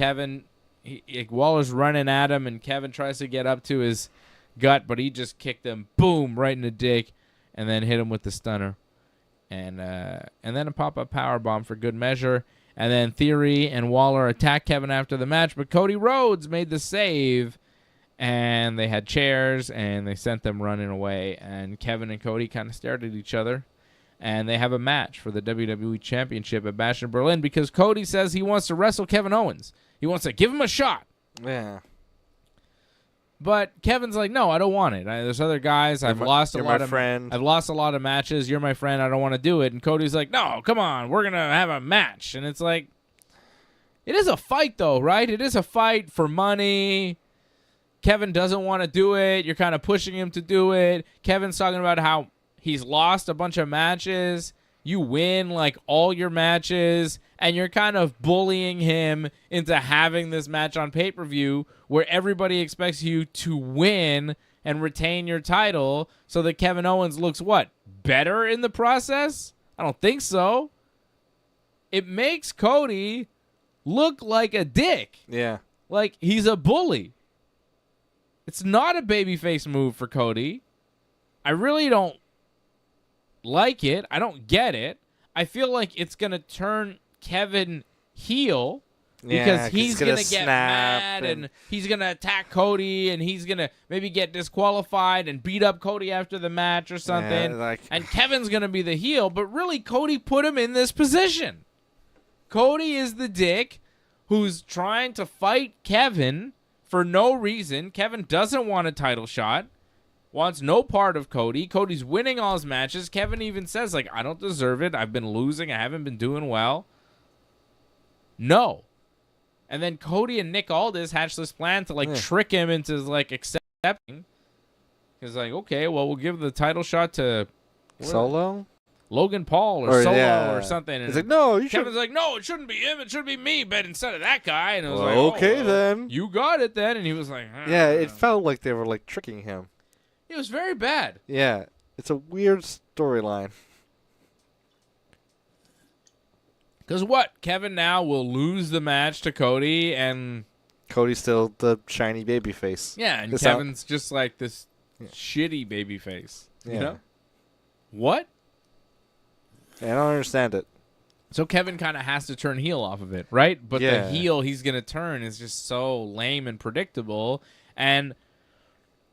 Waller's running at him, and Kevin tries to get up to his gut, but he just kicked him, boom, right in the dick, and then hit him with the stunner, and then a pop-up powerbomb for good measure. And then Theory and Waller attacked Kevin after the match, but Cody Rhodes made the save, and they had chairs, and they sent them running away. And Kevin and Cody kind of stared at each other, and they have a match for the WWE Championship at Bash in Berlin because Cody says he wants to wrestle Kevin Owens. He wants to give him a shot. Yeah. But Kevin's like, no, I don't want it. There's other guys. I've lost a lot of matches. You're my friend. I don't want to do it. And Cody's like, no, come on. We're going to have a match. And it's like, it is a fight, though, right? It is a fight for money. Kevin doesn't want to do it. You're kind of pushing him to do it. Kevin's talking about how he's lost a bunch of matches. You win, like, all your matches. And you're kind of bullying him into having this match on pay-per-view where everybody expects you to win and retain your title so that Kevin Owens looks, what, better in the process? I don't think so. It makes Cody look like a dick. Yeah. Like he's a bully. It's not a babyface move for Cody. I really don't like it. I don't get it. I feel like it's going to turn Kevin heel because he's going to get mad and he's going to attack Cody and he's going to maybe get disqualified and beat up Cody after the match or something. Yeah, and Kevin's going to be the heel, but really Cody put him in this position. Cody is the dick who's trying to fight Kevin for no reason. Kevin doesn't want a title shot. Wants no part of Cody. Cody's winning all his matches. Kevin even says, like, I don't deserve it. I've been losing. I haven't been doing well. No. And then Cody and Nick Aldis hatched this plan to, like, trick him into, like, accepting. He's like, okay, well, we'll give the title shot to... Solo? Logan Paul or Solo or something. And he's like, no, you should. Kevin's like, no, it shouldn't be him. It should be me, but instead of that guy. And it was okay, then. You got it then. And he was like, yeah, it felt like they were, like, tricking him. It was very bad. Yeah, it's a weird storyline. Because what? Kevin now will lose the match to Cody, and... Cody's still the shiny baby face. Yeah, and Kevin's just like this shitty baby face. Yeah. You know? What? Yeah, I don't understand it. So Kevin kind of has to turn heel off of it, right? But Yeah. the heel he's going to turn is just so lame and predictable, and...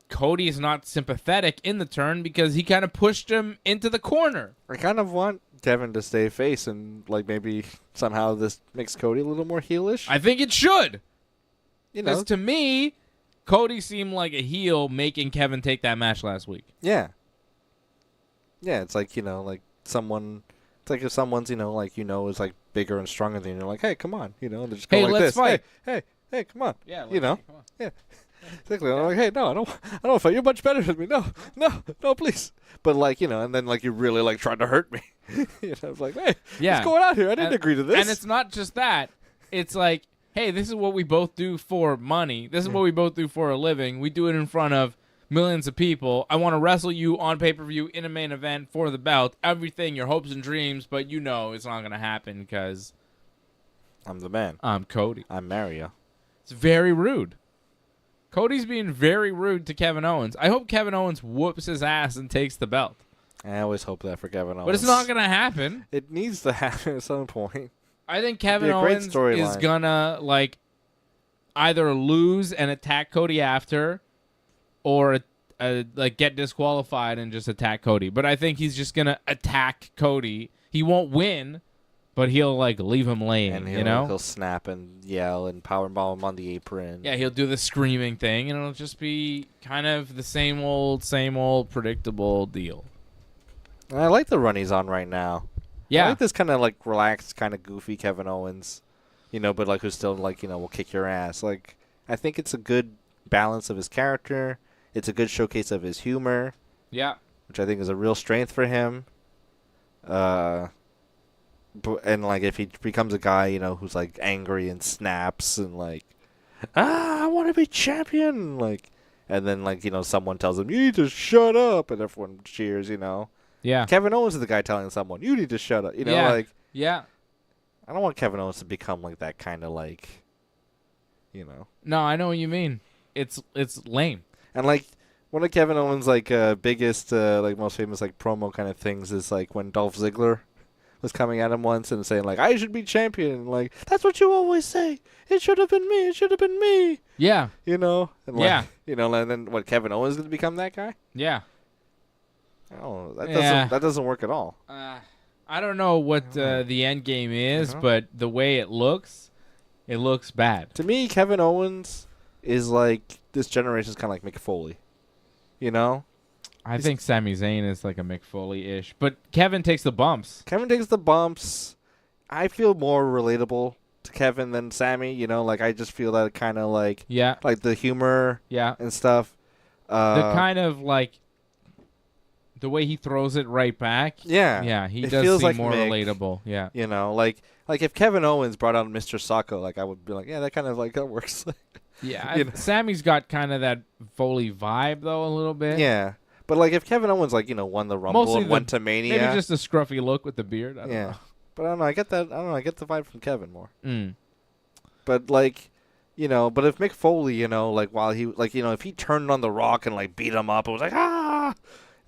Cody is not sympathetic in the turn because he kind of pushed him into the corner. I kind of want Kevin to stay face and like maybe somehow this makes Cody a little more heelish. I think it should. You know, Because to me, Cody seemed like a heel making Kevin take that match last week. yeah. Yeah, it's like, like someone, it's like if someone's, like, is like bigger and stronger than you, you're like, hey, come on, and they just go Hey, like let's this. fight. Hey, come on. Yeah, Come on. Yeah. Exactly. I'm like, hey, no, I don't fight. You're much better than me. No, please. But like, and then like you really like tried to hurt me. It's like, hey, what's going on here? I didn't agree to this. And it's not just that. It's like, hey, this is what we both do for money. This is what we both do for a living. We do it in front of millions of people. I want to wrestle you on pay-per-view in a main event for the belt. Everything, your hopes and dreams, but you know it's not going to happen because I'm the man. I'm Cody. I'm Mario. It's very rude. Cody's being very rude to Kevin Owens. I hope Kevin Owens whoops his ass and takes the belt. I always hope that for Kevin Owens. But it's not going to happen. It needs to happen at some point. I think Kevin It'd be a great Owens storyline. is going to like either lose and attack Cody after or like get disqualified and just attack Cody. But I think he's just going to attack Cody. He won't win, but he'll like leave him laying, And he'll snap and yell and powerbomb him on the apron. Yeah, he'll do the screaming thing, and it'll just be kind of the same old predictable deal. And I like the run he's on right now. Yeah. I like this kind of like relaxed, kind of goofy Kevin Owens, but like who's still like, will kick your ass. Like, I think it's a good balance of his character. It's a good showcase of his humor. Yeah. Which I think is a real strength for him. And like if he becomes a guy, who's like angry and snaps and like, I want to be champion, like, and then like someone tells him you need to shut up, and everyone cheers, Yeah. Kevin Owens is the guy telling someone you need to shut up, Yeah. like. Yeah. I don't want Kevin Owens to become like that kind of like, No, I know what you mean. It's lame. And like one of Kevin Owens' like biggest like most famous like promo kind of things is like when Dolph Ziggler was coming at him once and saying like I should be champion, and like that's what you always say. It should have been me. It should have been me. Yeah. And like, Yeah. And then what, Kevin Owens is going to become that guy? Yeah. Oh, that Yeah. doesn't work at all. I don't know what the end game is, but the way it looks bad. To me, Kevin Owens is like this generation's kind of like Mick Foley. I think Sami Zayn is like a Mick Foley-ish, but Kevin takes the bumps. Kevin takes the bumps. I feel more relatable to Kevin than Sammy. Like I just feel that kind of like like the humor and stuff. The kind of like the way he throws it right back. Yeah, he does feels seem like more Mick, relatable. Yeah. Like if Kevin Owens brought out Mr. Sacco, like I would be like, yeah, that kind of like that works. Yeah, Sammy's got kind of that Foley vibe though a little bit. Yeah. But like if Kevin Owens like, won the Rumble Mostly and went to Mania. Maybe just a scruffy look with the beard. I don't know. But I don't know, I get that. I don't know, I get the vibe from Kevin more. Mm. But like, but if Mick Foley, like while he like, if he turned on The Rock and like beat him up, it was like that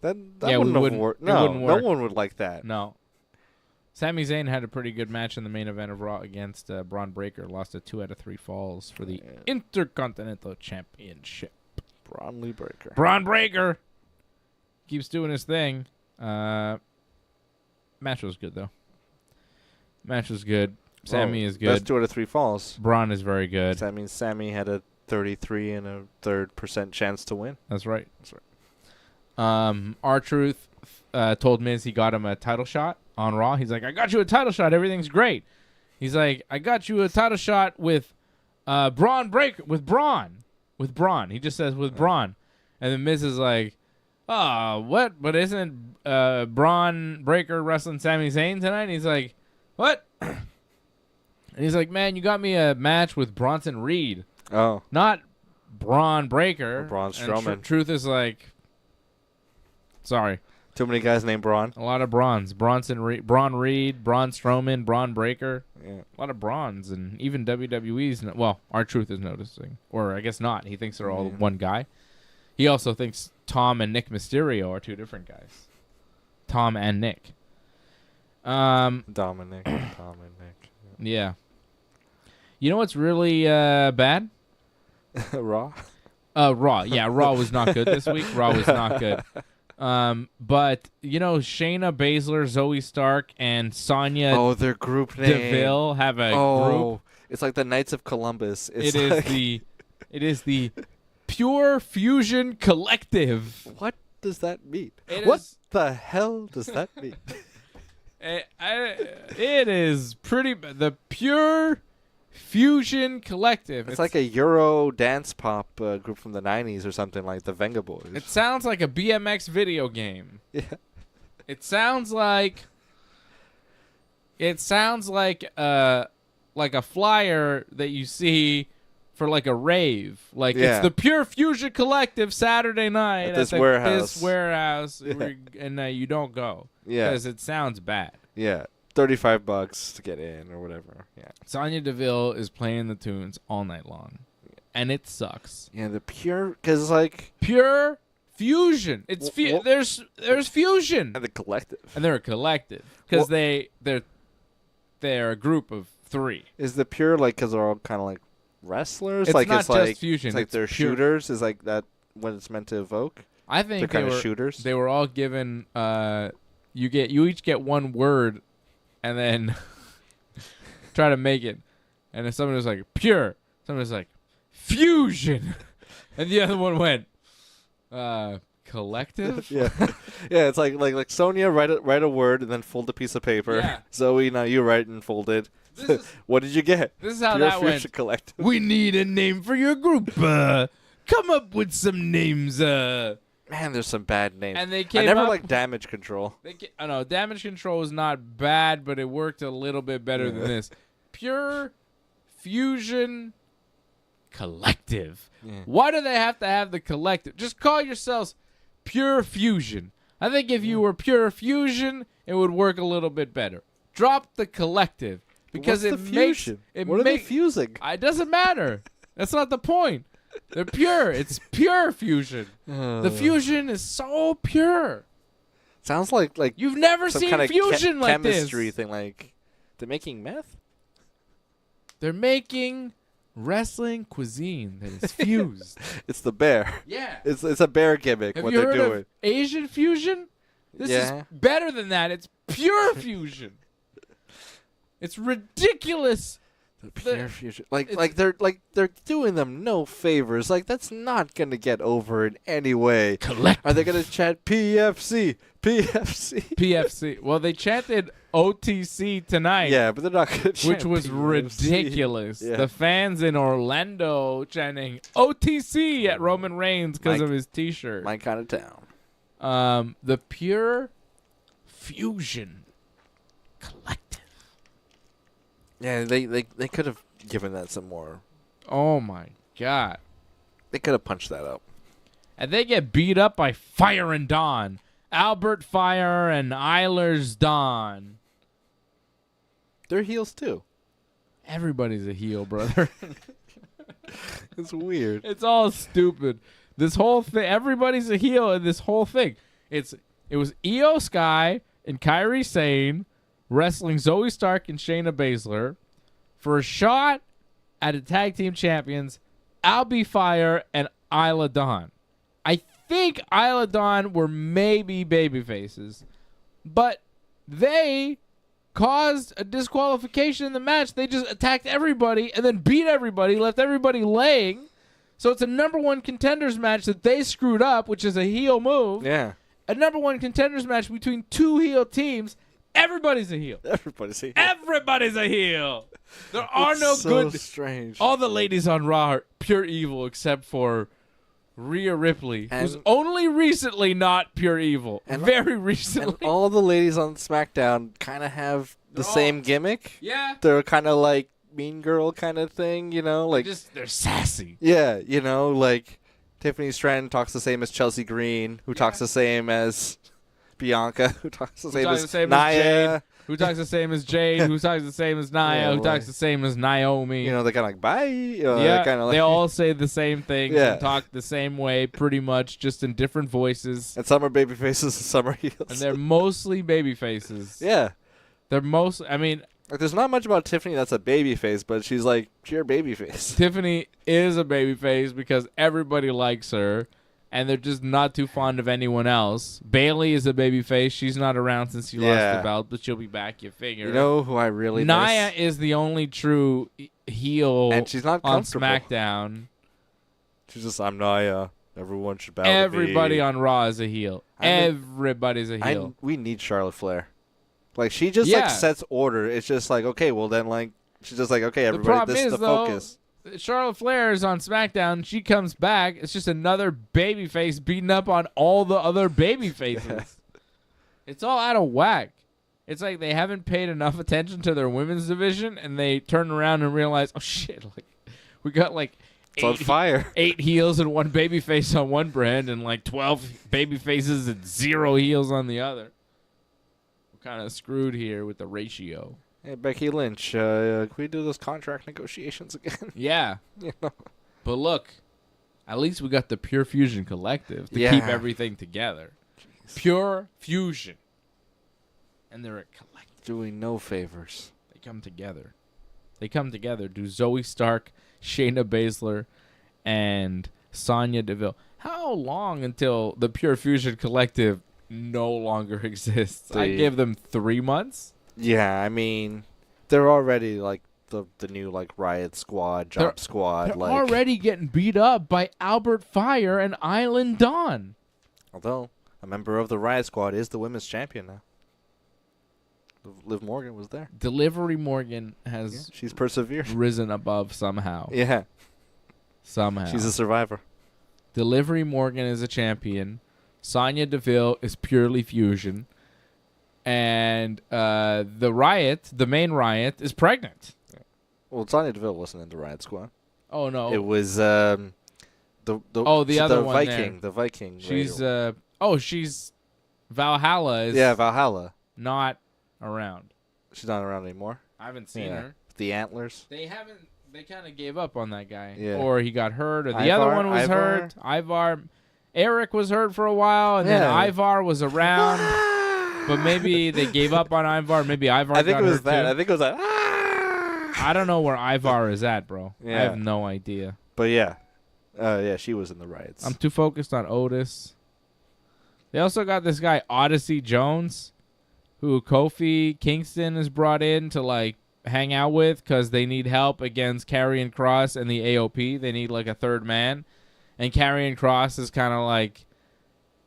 wouldn't have worked. No, no one would like that. No. Sami Zayn had a pretty good match in the main event of Raw against Braun Breaker. Lost a 2 out of 3 falls for the Intercontinental Championship. Braun Breaker keeps doing his thing. Match was good though. Match was good. Sammy is good. That's 2 out of 3 falls. Braun is very good. So that means Sammy had a 33 and a 3% chance to win. That's right. R-Truth told Miz he got him a title shot on Raw. He's like, I got you a title shot. Everything's great. He's like, I got you a title shot with Braun Breaker. With Braun. He just says with Braun. And then Miz is like, oh, what? But isn't Braun Breaker wrestling Sami Zayn tonight? And he's like, what? And he's like, man, you got me a match with Bronson Reed. Oh. Not Braun Breaker. Or Braun Strowman. Truth is like, sorry. Too many guys named Braun. A lot of Brauns. Braun Reed, Braun Strowman, Braun Breaker. Yeah. A lot of Brauns. And even WWE's, R-Truth is noticing. Or I guess not. He thinks they're all one guy. He also thinks Tom and Nick Mysterio are 2 different guys. Tom and Nick. Dominic. Tom and Nick. Yeah. You know what's really bad? Raw? Raw. Yeah, Raw was not good this week. Raw was not good. But, Shayna Baszler, Zoe Stark, and Sonya their group name. Deville have a group. It's like the Knights of Columbus. It is the Pure Fusion Collective. What does that mean? What the hell does that mean? It is pretty... The Pure Fusion Collective. It's like a Euro dance pop group from the 90s or something, like the Venga Boys. It sounds like a BMX video game. Yeah. It sounds like a flyer that you see for like a rave. Like Yeah. it's the Pure Fusion Collective Saturday night At this the, warehouse. This warehouse, Yeah. and you don't go Yeah. because it sounds bad. Yeah. $35 to get in or whatever. Yeah. Sonya Deville is playing the tunes all night long, and it sucks. Yeah, the pure, because like Pure Fusion. It's Wh- wh- there's fusion, and the collective and they're a collective because they're a group of 3. is the pure like because they're all kind of like wrestlers. It's like not it's just like fusion. It's like It's they're pure. shooters. Is like that what it's meant to evoke. I They're think kind they of were shooters. they were all given you each get one word, and then try to make it. And if someone was like pure, someone was like fusion, and the other one went collective. Yeah, yeah. It's like Sonia write a word and then fold a piece of paper. Yeah. Zoe, now you write and fold it. This is- What did you get? This is how Pure that Fusion went. Collective. We need a name for your group. Come up with some names. Man, there's some bad names. And they I came never up. liked Damage Control. I know Damage Control was not bad, but it worked a little bit better than this. Pure Fusion Collective. Yeah. Why do they have to have the collective? Just call yourselves Pure Fusion. I think if you were Pure Fusion, it would work a little bit better. Drop the collective because What's it the makes fusion? it What are they make- fusing? It doesn't matter. That's not the point. They're pure. It's pure fusion. The fusion is so pure. Sounds like You've never some seen kind of fusion like chemistry this. thing. Like they're making meth. They're making wrestling cuisine that is fused. It's the bear. Yeah. It's a bear gimmick. Have what you they're heard doing. of Asian fusion? This Yeah. is better than that. It's pure fusion. It's ridiculous. Pure fusion. it's- They're doing them no favors. Like that's not gonna get over in any way. Collective. Are they gonna chant PFC? PFC? PFC. Well, they chanted OTC tonight. Yeah, but they're not gonna chant Which was PFC. ridiculous. Yeah. The fans in Orlando chanting OTC at Roman Reigns because My- of his T-shirt. My kind of town. The Pure Fusion Collective. Yeah, they could have given that some more. Oh my God! They could have punched that up. And they get beat up by Fire and Dawn, Albert Fire and Eilers Dawn. They're heels too. Everybody's a heel, brother. It's weird. It's all stupid. This whole thing, everybody's a heel in this whole thing. It was Io Sky and Kairi Sane wrestling Zoe Stark and Shayna Baszler for a shot at a tag team champions, Albie Fire and Isla Dawn. I think Isla Dawn were maybe baby faces, but they caused a disqualification in the match. They just attacked everybody and then beat everybody, left everybody laying. So it's a number 1 contenders match that they screwed up, which is a heel move. Yeah. A number 1 contenders match between 2 heel teams. Everybody's a heel. Everybody's here. Everybody's a heel. There are no so good. strange. All the ladies on Raw are pure evil except for Rhea Ripley, who's And- only recently not pure evil. And- Very recently. And all the ladies on SmackDown kind of have the They're same all- gimmick. Yeah. They're kind of like Mean Girl kind of thing, you know? Like, They're sassy. yeah, you know, like Tiffany Stratton talks the same as Chelsea Green, who talks the same as Bianca, who talks the same talks as the same as Nia. Jade. Who talks the same as Jade? Who talks the same as Nia? Yeah, Who talks the same as Naomi? You know, they kind of like, bye. Yeah, kind of they like, all say the same things Yeah. and talk the same way, pretty much, just in different voices. and some are baby faces and some are heels. And they're mostly baby faces. yeah. They're most. I mean, Like, there's not much about Tiffany that's a baby face, but she's like pure baby face. Tiffany is a baby face because everybody likes her, and they're just not too fond of anyone else. Bailey is a baby face. She's not around since she lost Yeah. the belt, but she'll be back. You figure. You know who I really Nia miss? is the only true heel And she's not on comfortable. SmackDown. She's just, I'm Nia. Everyone should bow to Everybody me. on Raw is a heel. Everybody's a heel. We need Charlotte Flair. Like, she just Yeah. like sets order. It's just like, okay, well then, like, she's just like, okay, The everybody, problem this is is, the though, focus. Charlotte Flair is on SmackDown. She comes back. It's just another babyface beating up on all the other babyfaces. It's all out of whack. It's like they haven't paid enough attention to their women's division, and they turn around and realize, oh shit, like we got like It's on fire. 8 heels and 1 babyface on one brand, and like 12 babyfaces and 0 heels on the other. We're kind of screwed here with the ratio. Hey, Becky Lynch, can we do those contract negotiations again? Yeah. You know? But look, at least we got the Pure Fusion Collective to keep everything together. Jeez. Pure Fusion. And they're a collective. Doing no favors. They come together. Do Zoe Stark, Shayna Baszler, and Sonya Deville. How long until the Pure Fusion Collective no longer exists? I give them 3 months. Yeah, I mean, they're already like the new like Riot Squad, Jump Squad. They're already getting beat up by Albert Fire and Island Dawn. Although a member of the Riot Squad is the women's champion now. Liv Morgan was there. Delivery Morgan has she's persevered, risen above somehow. Yeah, somehow she's a survivor. Delivery Morgan is a champion. Sonya Deville is purely fusion. And the main Riot, is pregnant. Well, Sonya Deville wasn't in the Riot Squad. Oh no, it was the other one Viking, there. The Viking. She's she's Valhalla is Valhalla not around. She's not around anymore. I haven't seen her. The Antlers. They kind of gave up on that guy. Yeah. Or he got hurt, or the other one was hurt. Ivar. Eric was hurt for a while, and then Ivar was around. But maybe they gave up on Ivar. Maybe Ivar got hurt I think it was that. I don't know where Ivar is at, bro. Yeah. I have no idea. But she was in the Riots. I'm too focused on Otis. They also got this guy, Odyssey Jones, who Kofi Kingston is brought in to, like, hang out with because they need help against Karrion Kross and the AOP. They need, like, a third man. And Karrion Kross is kind of like,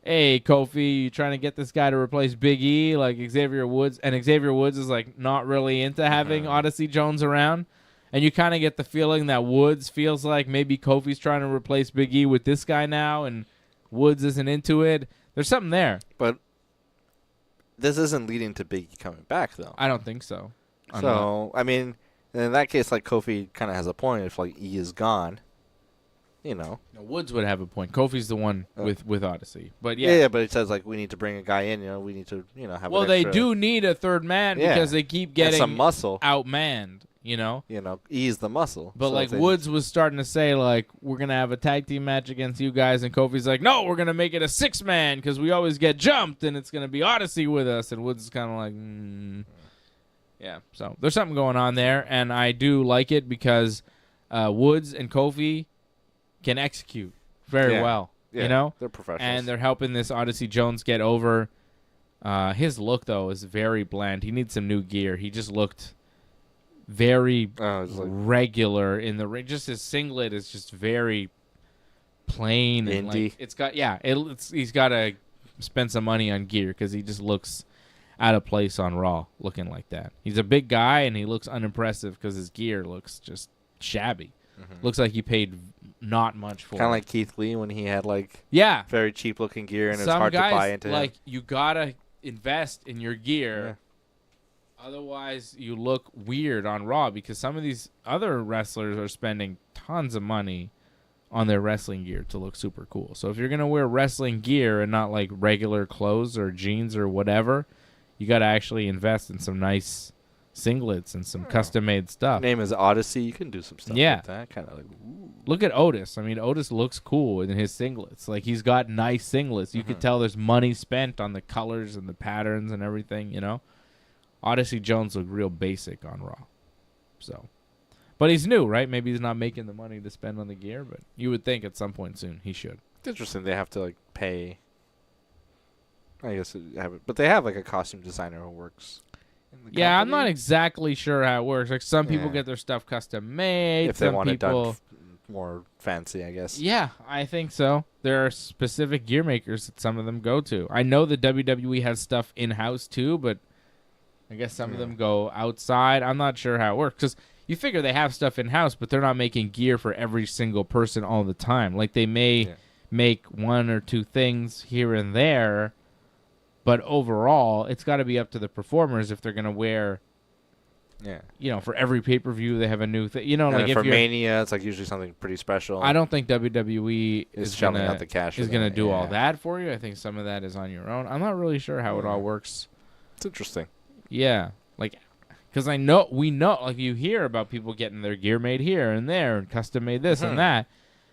hey, Kofi, you trying to get this guy to replace Big E, like Xavier Woods? And Xavier Woods is, like, not really into having Odyssey Jones around. And you kind of get the feeling that Woods feels like maybe Kofi's trying to replace Big E with this guy now, and Woods isn't into it. There's something there. But this isn't leading to Big E coming back, though. I don't think so. I mean, in that case, like, Kofi kind of has a point if, like, E is gone. You know. No, Woods would have a point. Kofi's the one with Odyssey. But yeah, but it says, like, we need to bring a guy in, you know, we need to, you know, have well, they do need a third man because they keep getting some muscle. Outmanned, you know? You know, ease the muscle. But, so like, Woods was starting to say, like, we're going to have a tag team match against you guys, and Kofi's like, no, we're going to make it a 6-man because we always get jumped, and it's going to be Odyssey with us. And Woods is kind of like, Yeah, so there's something going on there, and I do like it because Woods and Kofi can execute very well, you know? They're professionals. And they're helping this Odyssey Jones get over. His look, though, is very bland. He needs some new gear. He just looked very regular in the ring. Just his singlet is just very plain. Indie. And like, it's got, he's got to spend some money on gear because he just looks out of place on Raw looking like that. He's a big guy, and he looks unimpressive because his gear looks just shabby. Mm-hmm. Looks like he paid not much for. Kind of like Keith Lee when he had like very cheap looking gear and it's hard to buy into. Like you gotta invest in your gear, otherwise you look weird on Raw because some of these other wrestlers are spending tons of money on their wrestling gear to look super cool. So if you're gonna wear wrestling gear and not like regular clothes or jeans or whatever, you gotta actually invest in some nice singlets and some custom-made stuff. Name is Odyssey. You can do some stuff like that. Kind of like, ooh. Look at Otis. I mean, Otis looks cool in his singlets. Like, he's got nice singlets. You could tell there's money spent on the colors and the patterns and everything, you know? Odyssey Jones looked real basic on Raw. So, but he's new, right? Maybe he's not making the money to spend on the gear, but you would think at some point soon he should. It's interesting. They have to, like, pay. I guess but they have, like, a costume designer who works. Yeah, I'm not exactly sure how it works. Like some people get their stuff custom made. If they want it done more fancy, I guess. Yeah, I think so. There are specific gear makers that some of them go to. I know the WWE has stuff in-house too, but I guess some of them go outside. I'm not sure how it works because you figure they have stuff in-house, but they're not making gear for every single person all the time. Like they may make 1 or 2 things here and there. But overall, it's got to be up to the performers if they're going to wear Yeah. For every pay-per-view they have a new thing. And Like if for you're Mania, it's like usually something pretty special. I don't think WWE is shelling out the cash. Is going to do all that for you. I think some of that is on your own. I'm not really sure how it all works. It's interesting. Yeah. Like, because we know, like you hear about people getting their gear made here and there and custom made this and that.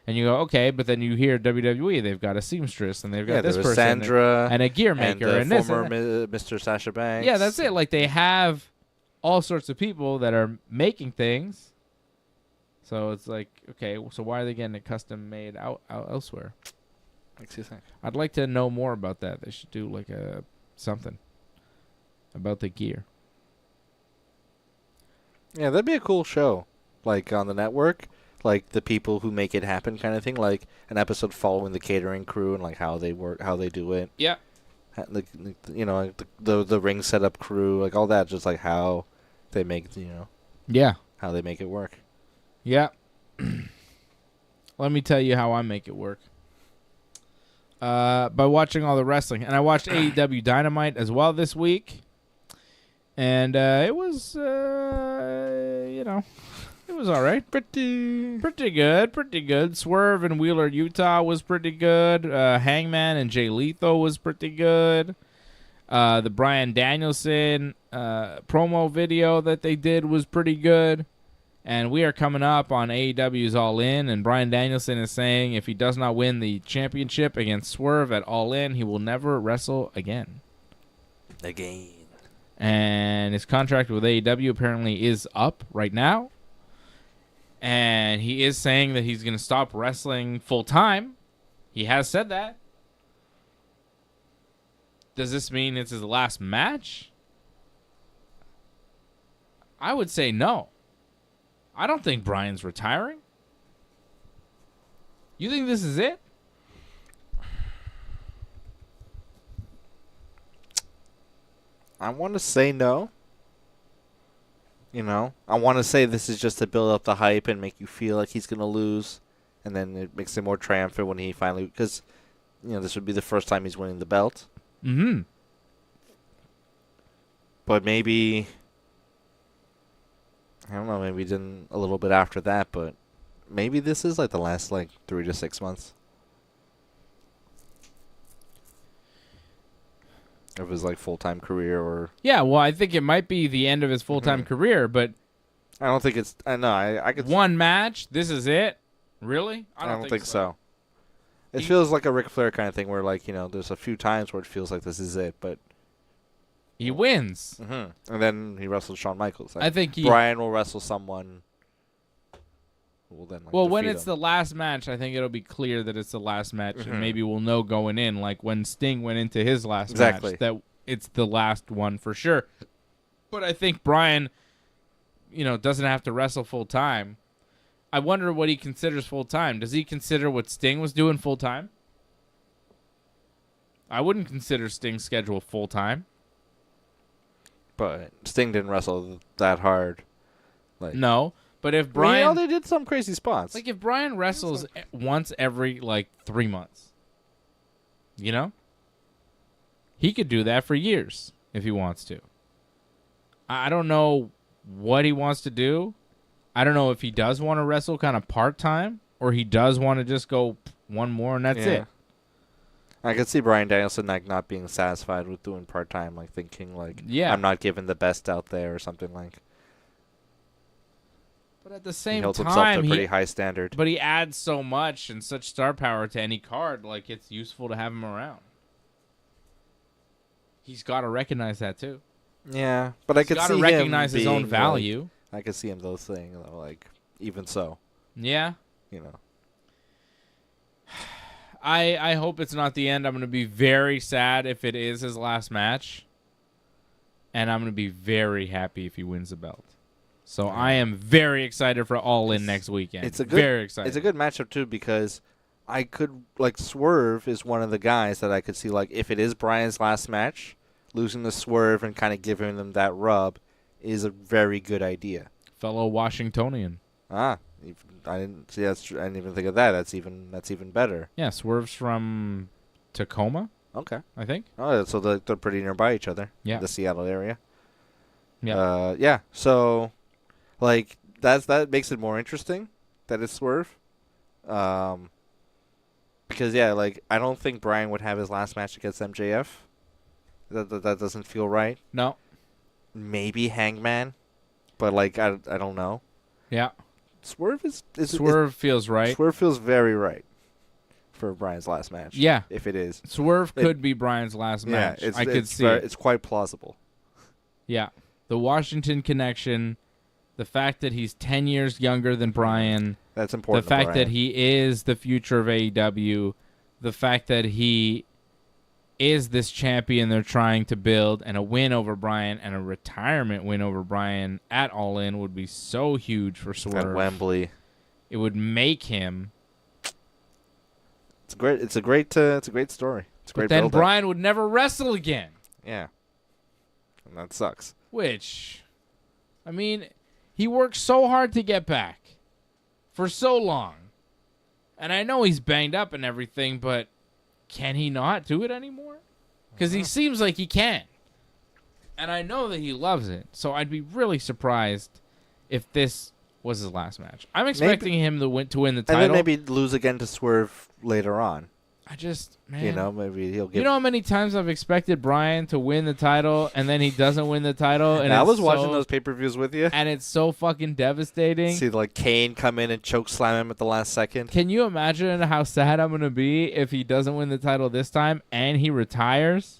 And you go, okay, but then you hear WWE, they've got a seamstress and they've got this person Sandra and a gear maker and this former Mr. Sasha Banks. Yeah, that's it. Like they have all sorts of people that are making things. So it's like, okay, so why are they getting it custom made out elsewhere? Makes you think. I'd like to know more about that. They should do like something about the gear. Yeah, that'd be a cool show, like on the network, like the people who make it happen kind of thing, like an episode following the catering crew and like how they work, how they do it. Yeah. Like, the ring setup crew, like all that, just like how they make, Yeah. how they make it work. Yeah. Let me tell you how I make it work. By watching all the wrestling. And I watched AEW Dynamite as well this week. And it was, it was all right. Pretty good. Swerve in Wheeler, Utah was pretty good. Hangman and Jay Lethal was pretty good. The Bryan Danielson promo video that they did was pretty good. And we are coming up on AEW's All In, and Bryan Danielson is saying if he does not win the championship against Swerve at All In, he will never wrestle again. And his contract with AEW apparently is up right now. And he is saying that he's going to stop wrestling full time. He has said that. Does this mean it's his last match? I would say no. I don't think Bryan's retiring. You think this is it? I want to say no. I want to say this is just to build up the hype and make you feel like he's going to lose. And then it makes him more triumphant when he finally... Because, this would be the first time he's winning the belt. Mm-hmm. But maybe... I don't know, maybe then a little bit after that, but maybe this is like the last 3 to 6 months of his full-time career, or yeah. Well, I think it might be the end of his full-time career, but I don't think it's. I know I could one match. This is it. Really? I don't think so. It feels like a Ric Flair kind of thing, where there's a few times where it feels like this is it, but. He wins. Mm-hmm. And then he wrestles Shawn Michaels. I think Bryan will wrestle someone who will then when it's him. the last match, I think it'll be clear that it's the last match, and maybe we'll know going in, like when Sting went into his last match, that it's the last one for sure. But I think Bryan, doesn't have to wrestle full time. I wonder what he considers full time. Does he consider what Sting was doing full time? I wouldn't consider Sting's schedule full time. But Sting didn't wrestle that hard. No, but if Bryan... they did some crazy spots. If Bryan wrestles once every, 3 months, he could do that for years if he wants to. I don't know what he wants to do. I don't know if he does want to wrestle kind of part-time, or he does want to just go one more and that's it. I could see Bryan Danielson not being satisfied with doing part-time, thinking I'm not giving the best out there or something . But at the same he holds time, himself to a pretty high standard. But he adds so much and such star power to any card, it's useful to have him around. He's got to recognize that too. Yeah, but I could see him got to recognize his own value. I could see him those things, even so. Yeah. I hope it's not the end. I'm going to be very sad if it is his last match. And I'm going to be very happy if he wins the belt. So I am very excited for All In next weekend. Very excited. It's a good matchup, too, because I could, Swerve is one of the guys that I could see, if it is Bryan's last match, losing the Swerve and kind of giving them that rub is a very good idea. Fellow Washingtonian. I didn't see that. I didn't even think of that. That's even better. Yeah, Swerve's from Tacoma. Okay, I think. Oh, so they're pretty nearby each other. Yeah, the Seattle area. Yeah. Yeah. So, like, that makes it more interesting that it's Swerve. Because yeah, like I don't think Bryan would have his last match against MJF. That doesn't feel right. No. Maybe Hangman, but like I don't know. Yeah. Swerve Swerve feels right. Swerve feels very right for Bryan's last match. Yeah. If it is. Swerve could be Bryan's last match. I could see it. It's quite plausible. Yeah. The Washington connection, the fact that he's 10 years younger than Bryan. That's important. The fact that he is the future of AEW. The fact that he is this champion they're trying to build, and a win over Bryan and a retirement win over Bryan at All In would be so huge for Swerve. At Wembley. It would make him. It's great. It's a great story. It's a great. But then build-up. Bryan would never wrestle again. Yeah. And that sucks. Which, I mean, he worked so hard to get back for so long. And I know he's banged up and everything, but can he not do it anymore? Because he seems like he can. And I know that he loves it. So I'd be really surprised if this was his last match. I'm expecting him to win the title. And then maybe lose again to Swerve later on. I just, man. You know, maybe he'll get. You know how many times I've expected Bryan to win the title and then he doesn't win the title? And I was watching those pay-per-views with you. And it's so fucking devastating. See, like, Kane come in and choke slam him at the last second. Can you imagine how sad I'm going to be if he doesn't win the title this time and he retires?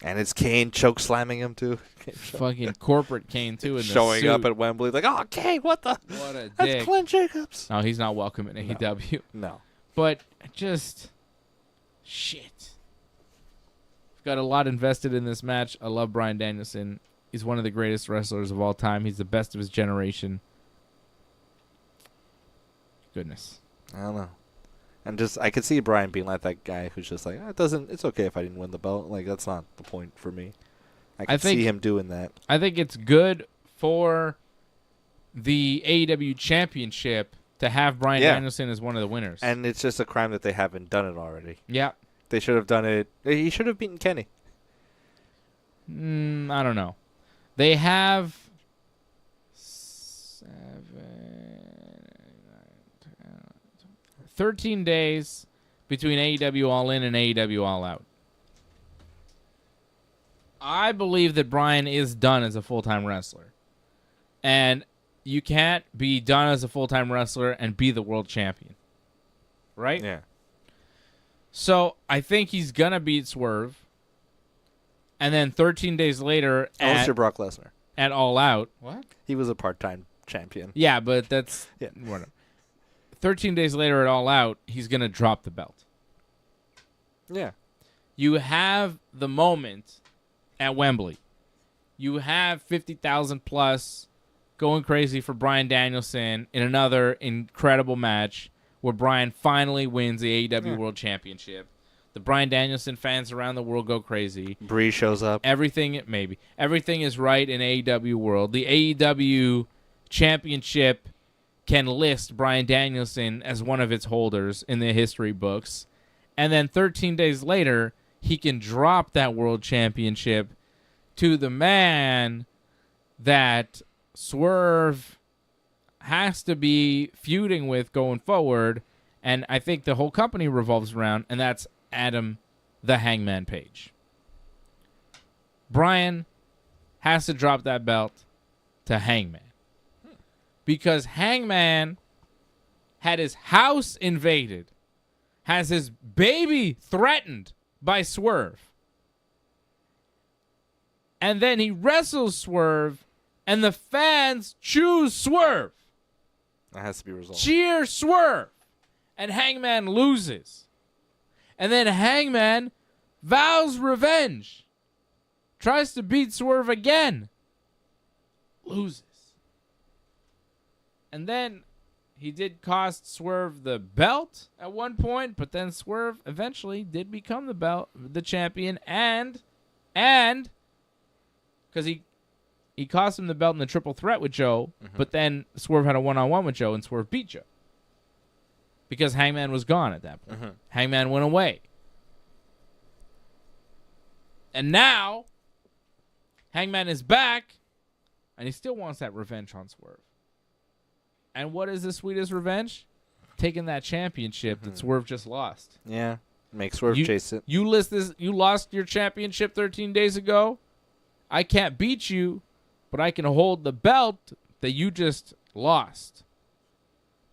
And it's Kane choke slamming him, too. Fucking corporate Kane, too, in the showing suit. up at Wembley. Like, oh, Kane, what the? What a That's dick. Clint Jacobs. No, he's not welcome in AEW. No. But just... shit. I've got a lot invested in this match. I love Bryan Danielson. He's one of the greatest wrestlers of all time. He's the best of his generation. Goodness. I don't know. And just, I could see Bryan being like that guy who's just like, it's okay if I didn't win the belt. Like, that's not the point for me. I can see him doing that. I think it's good for the AEW championship to have Bryan Danielson as one of the winners. And it's just a crime that they haven't done it already. Yeah. They should have done it. He should have beaten Kenny. I don't know. They have 13 days between AEW All In and AEW All Out. I believe that Bryan is done as a full-time wrestler. And you can't be done as a full-time wrestler and be the world champion. Right? Yeah. So I think he's going to beat Swerve. And then 13 days later Mr. Brock Lesnar. At All Out. What? He was a part-time champion. Yeah, but that's... yeah. 13 days later at All Out, he's going to drop the belt. Yeah. You have the moment at Wembley. You have 50,000 plus going crazy for Bryan Danielson in another incredible match where Bryan finally wins the AEW World Championship. The Bryan Danielson fans around the world go crazy. Bree shows up. Everything is right in AEW world. The AEW Championship can list Bryan Danielson as one of its holders in the history books. And then 13 days later, he can drop that world championship to the man that Swerve has to be feuding with going forward. And I think the whole company revolves around, and that's Adam the Hangman Page. Bryan has to drop that belt to Hangman. Because Hangman had his house invaded, has his baby threatened by Swerve. And then he wrestles Swerve, and the fans choose Swerve. That has to be resolved. Cheer Swerve. And Hangman loses. And then Hangman vows revenge. Tries to beat Swerve again. Loses. And then he did cost Swerve the belt at one point, but then Swerve eventually did become the champion, and because he cost him the belt in the triple threat with Joe, but then Swerve had a one-on-one with Joe, and Swerve beat Joe because Hangman was gone at that point. Hangman went away, and now Hangman is back, And he still wants that revenge on Swerve. And what is the sweetest revenge? Taking that championship that Swerve just lost. Yeah. Make Swerve chase it. You lost your championship 13 days ago. I can't beat you, but I can hold the belt that you just lost.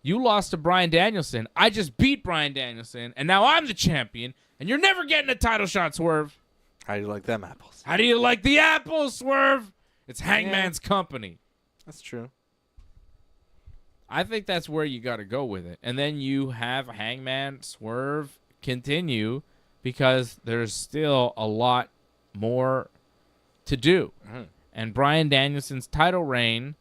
You lost to Bryan Danielson. I just beat Bryan Danielson, and now I'm the champion, and you're never getting a title shot, Swerve. How do you like them apples? How do you like the apples, Swerve? It's Hangman's company. That's true. I think that's where you got to go with it. And then you have Hangman, Swerve continue because there's still a lot more to do. Mm-hmm. And Bryan Danielson's title reign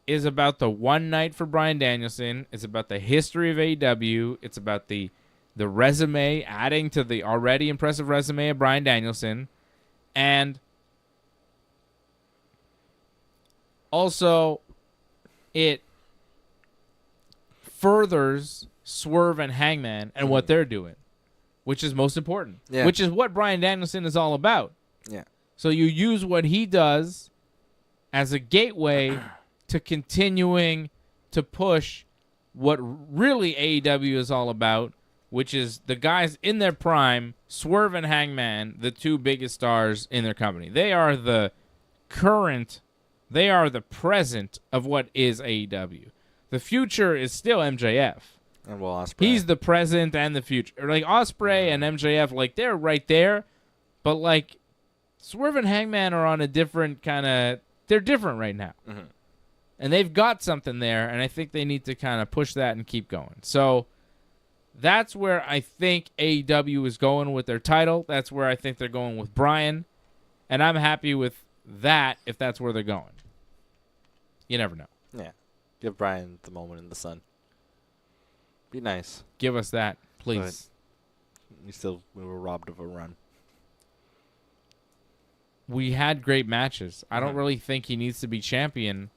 is about the one night for Bryan Danielson. It's about the history of AEW. It's about the resume, adding to the already impressive resume of Bryan Danielson. And also, it furthers Swerve and Hangman and what they're doing, which is most important, which is what Bryan Danielson is all about. Yeah. So you use what he does as a gateway to continuing to push what really AEW is all about, which is the guys in their prime, Swerve and Hangman, the two biggest stars in their company. They are the present of what is AEW. The future is still MJF. And Will Ospreay. He's the present and the future. Like Ospreay and MJF, like they're right there, but like Swerve and Hangman are on a different kind of. They're different right now, and they've got something there, and I think they need to kind of push that and keep going. So that's where I think AEW is going with their title. That's where I think they're going with Bryan, and I'm happy with that if that's where they're going. You never know. Yeah, give Bryan the moment in the sun. Be nice. Give us that, please. We were robbed of a run. We had great matches. I don't really think he needs to be champion.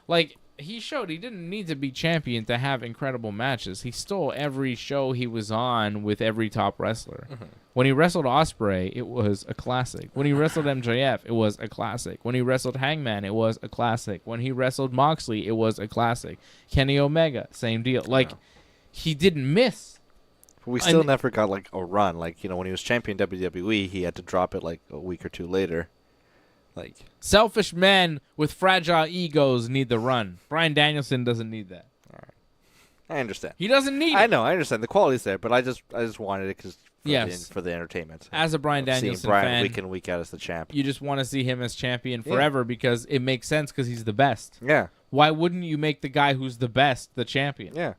Like, he showed he didn't need to be champion to have incredible matches. He stole every show he was on with every top wrestler. When he wrestled Ospreay, it was a classic. When he wrestled MJF, it was a classic. When he wrestled Hangman, it was a classic. When he wrestled Moxley, it was a classic. Kenny Omega, same deal. Like, he didn't miss. We still never got, like, a run. Like, when he was champion WWE, he had to drop it, like, a week or two later. Like, selfish men with fragile egos need the run. Bryan Danielson doesn't need that. All right. I understand. He doesn't need it. I know. I understand. The quality's there, but I just wanted it for the entertainment. As a Bryan Danielson Bryan fan, week in, week out as the champ. You just want to see him as champion forever because it makes sense because he's the best. Yeah. Why wouldn't you make the guy who's the best the champion? Yeah.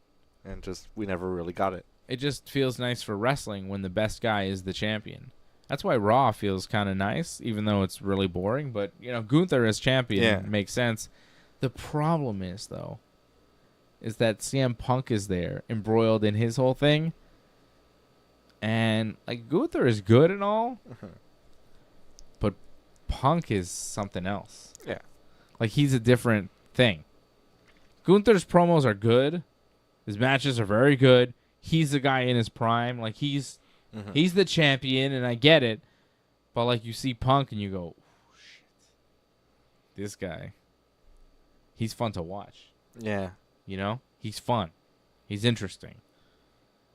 And we never really got it. It just feels nice for wrestling when the best guy is the champion. That's why Raw feels kind of nice, even though it's really boring. But, Gunther as champion makes sense. The problem is, though, is that CM Punk is there, embroiled in his whole thing. And, like, Gunther is good and all, but Punk is something else. Yeah. Like, he's a different thing. Gunther's promos are good. His matches are very good. He's the guy in his prime. Like, he's the champion, and I get it. But, like, you see Punk, and you go, oh, shit. This guy, he's fun to watch. Yeah. He's fun. He's interesting.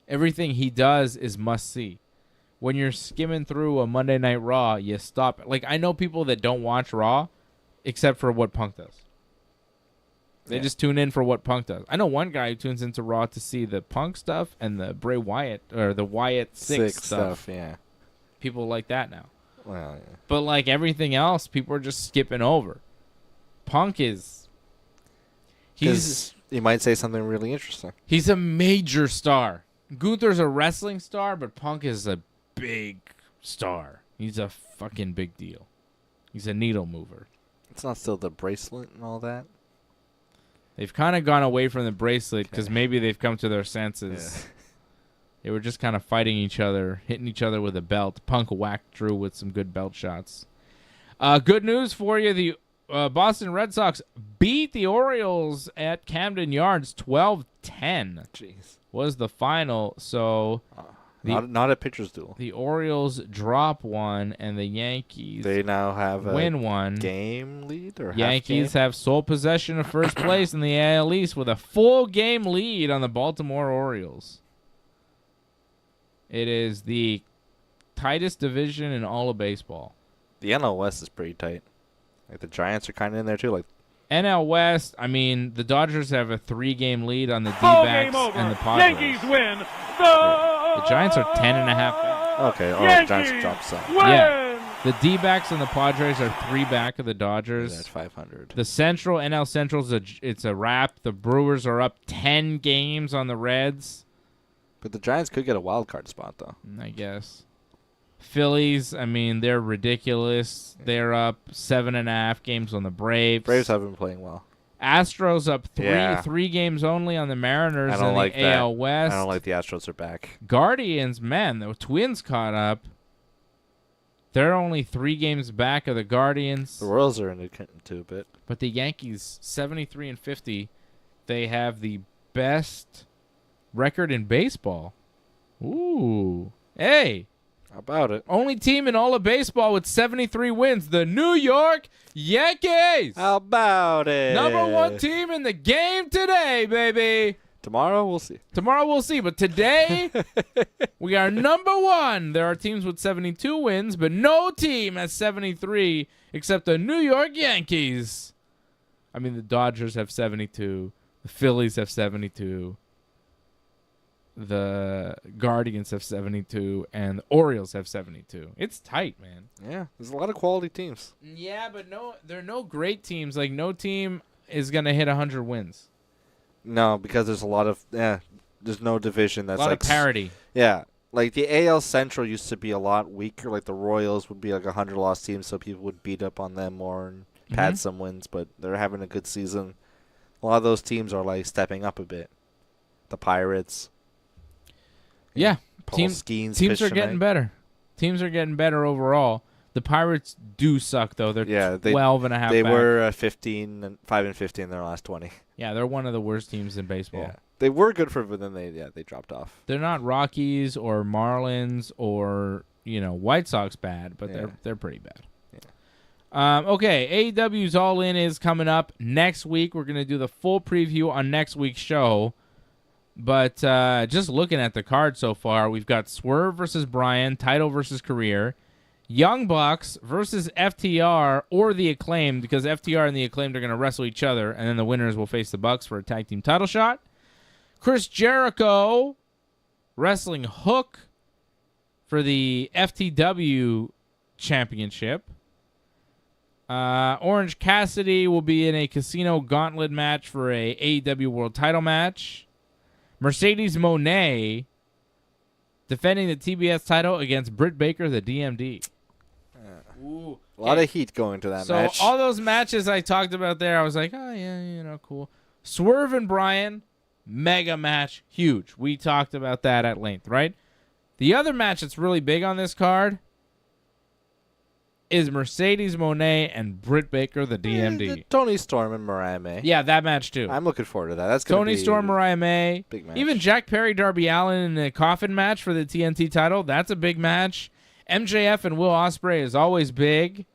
Everything he does is must-see. When you're skimming through a Monday Night Raw, you stop. Like, I know people that don't watch Raw except for what Punk does. They just tune in for what Punk does. I know one guy who tunes into Raw to see the Punk stuff and the Bray Wyatt or the Wyatt Six stuff. Yeah. People like that now. Well, yeah. But like everything else, people are just skipping over. Punk is... You might say something really interesting. He's a major star. Gunther's a wrestling star, but Punk is a big star. He's a fucking big deal. He's a needle mover. It's not still the bracelet and all that? They've kind of gone away from the bracelet because maybe they've come to their senses. Yeah. They were just kind of fighting each other, hitting each other with a belt. Punk whacked Drew with some good belt shots. Good news for you. The Boston Red Sox beat the Orioles at Camden Yards 12-10. Jeez. Was the final. So Not a pitcher's duel. The Orioles drop one, and the Yankees They now have a win one. game lead or Yankees half game? have sole possession of first place in the AL East with a full game lead on the Baltimore Orioles. It is the tightest division in all of baseball. The NL West is pretty tight. Like the Giants are kind of in there too. Like NL West, I mean, the Dodgers have a 3-game lead on the D-backs and the Padres. Yankees win. The Giants are 10.5. okay, the Giants dropped some. Yeah. The D-backs and the Padres are 3 back of the Dodgers. That's 500. The Central, NL Central's it's a wrap. The Brewers are up 10 games on the Reds. But the Giants could get a wild card spot though. I guess. Phillies, I mean, they're ridiculous. They're up 7.5 games on the Braves. Braves have been playing well. Astros up 3 games only on the Mariners I don't in like the that. AL West. I don't like the Astros are back. Guardians, man, the Twins caught up. They're only 3 games back of the Guardians. The Royals are in it too a bit. But the Yankees, 73-50, they have the best record in baseball. Ooh. Hey. How about it? Only team in all of baseball with 73 wins, the New York Yankees. How about it? Number 1 team in the game today, baby. Tomorrow we'll see. Tomorrow we'll see, but today we are number 1. There are teams with 72 wins, but no team has 73 except the New York Yankees. I mean, the Dodgers have 72. The Phillies have 72. The Guardians have 72, and the Orioles have 72. It's tight, man. Yeah, there's a lot of quality teams. Yeah, but there are no great teams. Like, no team is going to hit 100 wins. No, because there's a lot of there's no division that's A lot like of parity. Yeah, like the AL Central used to be a lot weaker. Like the Royals would be like 100-loss team, so people would beat up on them more and pad some wins. But they're having a good season. A lot of those teams are like stepping up a bit. The Pirates. Yeah, Teams are getting better. Teams are getting better overall. The Pirates do suck though. They're 12.5. They back. were 5-15 in their last 20. Yeah, they're one of the worst teams in baseball. Yeah. They were good for, but then they dropped off. They're not Rockies or Marlins or White Sox bad, but they're pretty bad. Yeah. Okay, AEW's All In is coming up next week. We're gonna do the full preview on next week's show. But just looking at the card so far, we've got Swerve versus Bryan, title versus career. Young Bucks versus FTR or the Acclaimed, because FTR and the Acclaimed are going to wrestle each other, and then the winners will face the Bucks for a tag team title shot. Chris Jericho wrestling Hook for the FTW championship. Orange Cassidy will be in a Casino Gauntlet match for a AEW World Title match. Mercedes Moné defending the TBS title against Britt Baker, the DMD. Ooh. A lot of heat going to that match. So all those matches I talked about there, I was like, oh, yeah, cool. Swerve and Bryan, mega match, huge. We talked about that at length, right? The other match that's really big on this card is Mercedes Moné and Britt Baker, the DMD. Tony Storm and Mariah May. Yeah, that match too. I'm looking forward to that. That's gonna Tony be Storm, Mariah May. Big match. Even Jack Perry, Darby Allin in a coffin match for the TNT title. That's a big match. MJF and Will Ospreay is always big.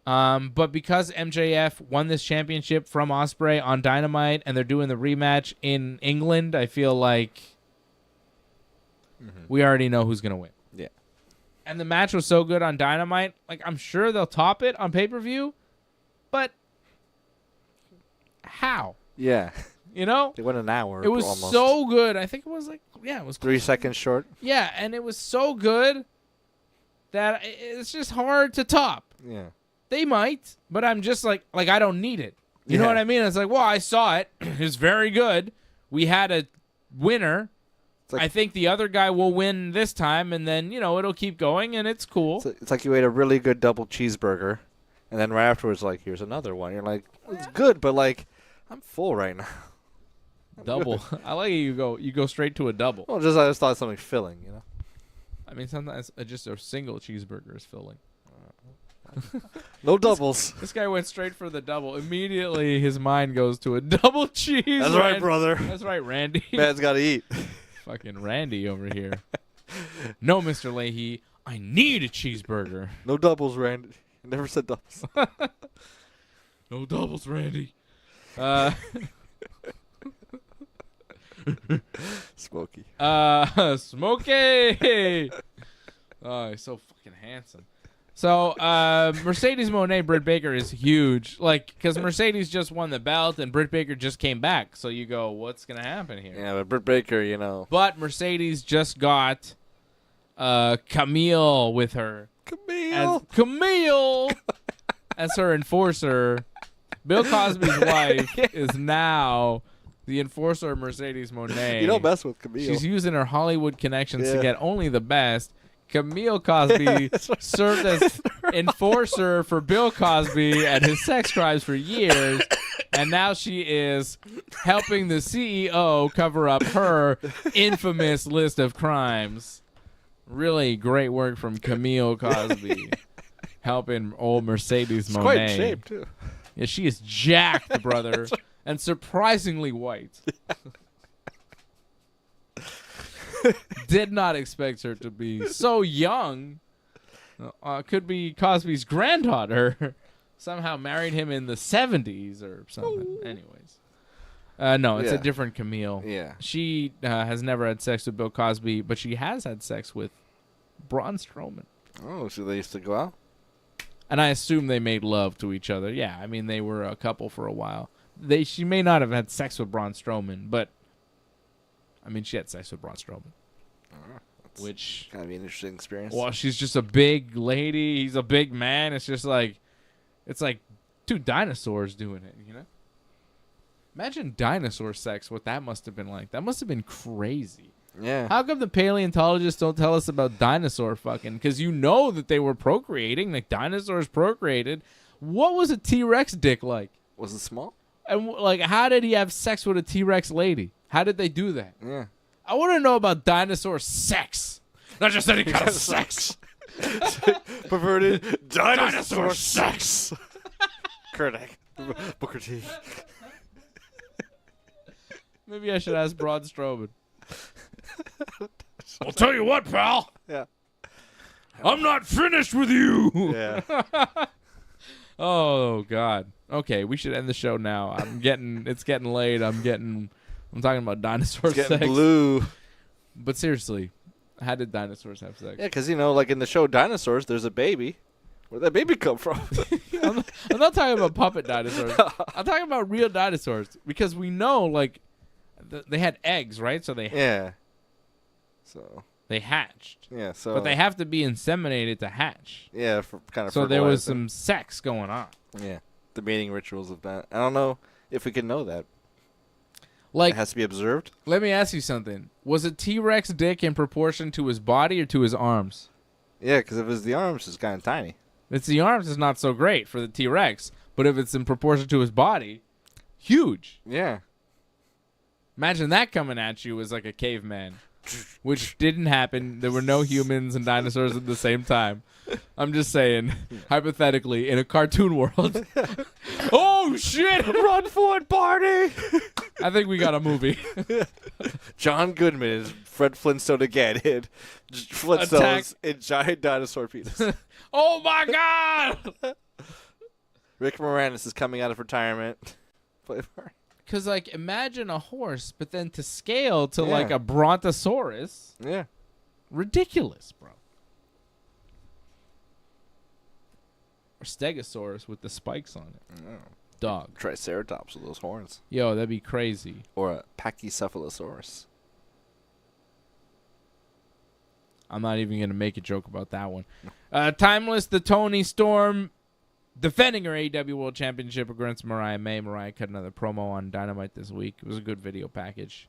But because MJF won this championship from Ospreay on Dynamite and they're doing the rematch in England, I feel like we already know who's going to win. Yeah. And the match was so good on Dynamite. Like, I'm sure they'll top it on pay-per-view, but how? Yeah. You know? They went an hour. It was almost. so good. I think it was it was 3 seconds short. Yeah, and it was so good that it's just hard to top. Yeah. They might, but I'm just like I don't need it. You know what I mean? It's like, well, I saw it. It was very good. We had a winner. I think the other guy will win this time, and then, it'll keep going, and it's cool. It's like you ate a really good double cheeseburger, and then right afterwards, like, here's another one. You're like, it's good, but, like, I'm full right now. Double. I like it. You go straight to a double. Well, I just thought something filling, I mean, sometimes just a single cheeseburger is filling. No doubles. This guy went straight for the double. Immediately, his mind goes to a double cheese. That's right, brother. That's right, Randy. Man's got to eat. Fucking Randy over here. No, Mr. Leahy, I need a cheeseburger. No doubles, Randy. I never said doubles. No doubles, Randy. Smokey. Smokey. Oh, he's so fucking handsome. So, Mercedes Moné, Britt Baker is huge. Like, because Mercedes just won the belt and Britt Baker just came back. So you go, what's going to happen here? Yeah, but Britt Baker, you know. But Mercedes just got Camille with her. Camille as her enforcer. Bill Cosby's wife is now the enforcer of Mercedes Moné. You don't mess with Camille. She's using her Hollywood connections to get only the best. Camille Cosby served as enforcer for Bill Cosby and his sex crimes for years, and now she is helping the CEO cover up her infamous list of crimes. Really great work from Camille Cosby, helping old Mercedes Moné. She's quite in shape, too. Yeah, she is jacked, brother, and surprisingly white. Did not expect her to be so young. Could be Cosby's granddaughter. Somehow married him in the 70s or something. Anyways. No, it's a different Camille. Yeah. She has never had sex with Bill Cosby, but she has had sex with Braun Strowman. Oh, so they used to go out? And I assume they made love to each other. Yeah, I mean, they were a couple for a while. She may not have had sex with Braun Strowman, but I mean, she had sex with Braun Strowman. Which kind of an interesting experience. Well, she's just a big lady. He's a big man. It's just like, it's like two dinosaurs doing it, you know? Imagine dinosaur sex, what that must have been like. That must have been crazy. Yeah. How come the paleontologists don't tell us about dinosaur fucking? Because you know that they were procreating. Like, dinosaurs procreated. What was a T-Rex dick like? Was it small? And, like, how did he have sex with a T-Rex lady? How did they do that? Yeah. I want to know about dinosaur sex. Not just any kind of sex. Perverted dinosaur sex. Kurdic. Booker T. Maybe I should ask Braun Strowman. I'll tell you what, pal. Yeah. I'm not finished with you. Yeah. Oh, God. Okay, we should end the show now. It's getting late. I'm talking about dinosaur It's sex. getting blue. But seriously, how did dinosaurs have sex? Yeah, because, you know, like in the show Dinosaurs, there's a baby. Where'd that baby come from? I'm not talking about puppet dinosaurs. I'm talking about real dinosaurs. Because we know, like, they had eggs, right? So Yeah. So. They hatched. Yeah, so. But they have to be inseminated to hatch. Yeah, for kind of. So there was some sex going on. Yeah. The mating rituals of that. I don't know if we can know that. Like, it has to be observed. Let me ask you something. Was a T-Rex dick in proportion to his body or to his arms? Yeah, because if it's the arms, it's kind of tiny. It's the arms is not so great for the T-Rex, but if it's in proportion to his body, huge. Yeah. Imagine that coming at you as like a caveman, which didn't happen. There were no humans and dinosaurs at the same time. I'm just saying, hypothetically, in a cartoon world. Oh, shit! Run for it, Barney! I think we got a movie. John Goodman is Fred Flintstone again in Flintstones in giant dinosaur penis. Oh, my God! Rick Moranis is coming out of retirement. Because, like, imagine a horse, but then to scale to, like, a brontosaurus. Yeah. Ridiculous, bro. Or stegosaurus with the spikes on it. Oh. Dog. Triceratops with those horns. Yo, that'd be crazy. Or a Pachycephalosaurus. I'm not even going to make a joke about that one. Timeless, the Tony Storm, defending her AEW World Championship against Mariah May. Mariah cut another promo on Dynamite this week. It was a good video package.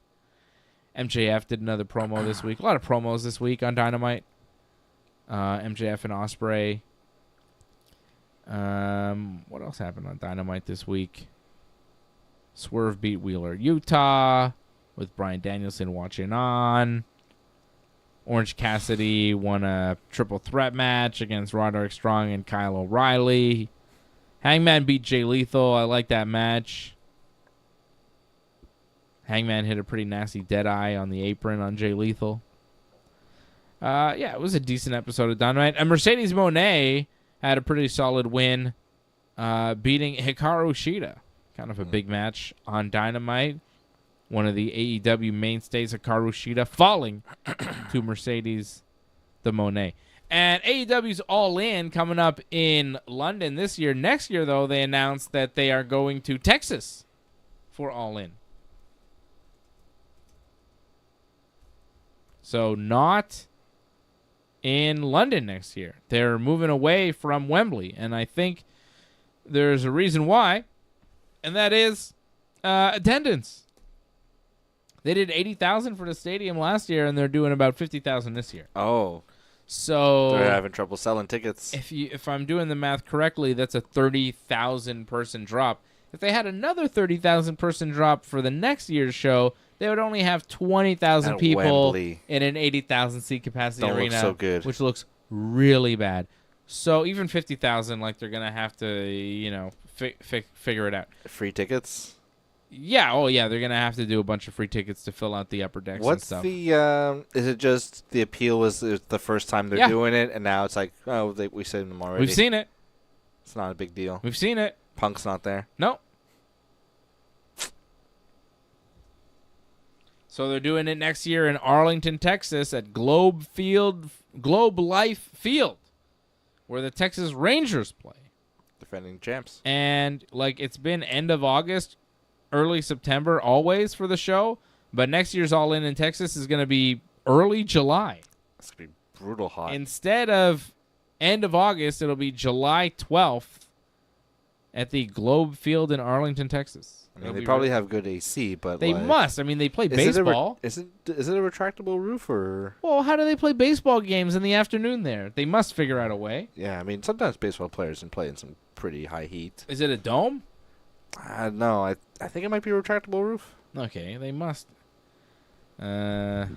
MJF did another promo this week. A lot of promos this week on Dynamite. MJF and Ospreay. What else happened on Dynamite this week? Swerve beat Wheeler Utah with Bryan Danielson watching on. Orange Cassidy won a triple threat match against Roderick Strong and Kyle O'Reilly. Hangman beat Jay Lethal. I like that match. Hangman hit a pretty nasty dead eye on the apron on Jay Lethal. Yeah, it was a decent episode of Dynamite. And Mercedes Moné had a pretty solid win, beating Hikaru Shida. Kind of a big match on Dynamite. One of the AEW mainstays, Hikaru Shida, falling to Mercedes the Moné. And AEW's All In coming up in London this year. Next year, though, they announced that they are going to Texas for All In. So not in London next year. They're moving away from Wembley. And I think there's a reason why, and that is attendance. They did 80,000 for the stadium last year, and they're doing about 50,000 this year. Oh. So they're having trouble selling tickets. If I'm doing the math correctly, that's a 30,000 person drop. If they had another 30,000 person drop for the next year's show, they would only have 20,000 people Wembley. in an 80,000 seat capacity Don't arena, look so good. which looks really bad. So even 50,000, like they're gonna have to, figure it out. Free tickets. Yeah, they're gonna have to do a bunch of free tickets to fill out the upper decks What's and stuff. the? Is it just the appeal was the first time they're doing it, and now it's like, oh, we said them already. We've seen it. It's not a big deal. We've seen it. Punk's not there. No. So they're doing it next year in Arlington, Texas, at Globe Life Field, where the Texas Rangers play. Defending champs. And it's been end of August, early September, always for the show. But next year's All In Texas is going to be early July. It's going to be brutal hot. Instead of end of August, it'll be July 12th at the Globe Field in Arlington, Texas. I mean, they probably have good AC, but they must. I mean, they play baseball. Is it a retractable roof or? Well, how do they play baseball games in the afternoon there? They must figure out a way. Yeah, I mean, sometimes baseball players can play in some pretty high heat. Is it a dome? No, I think it might be a retractable roof. Okay, they must. It's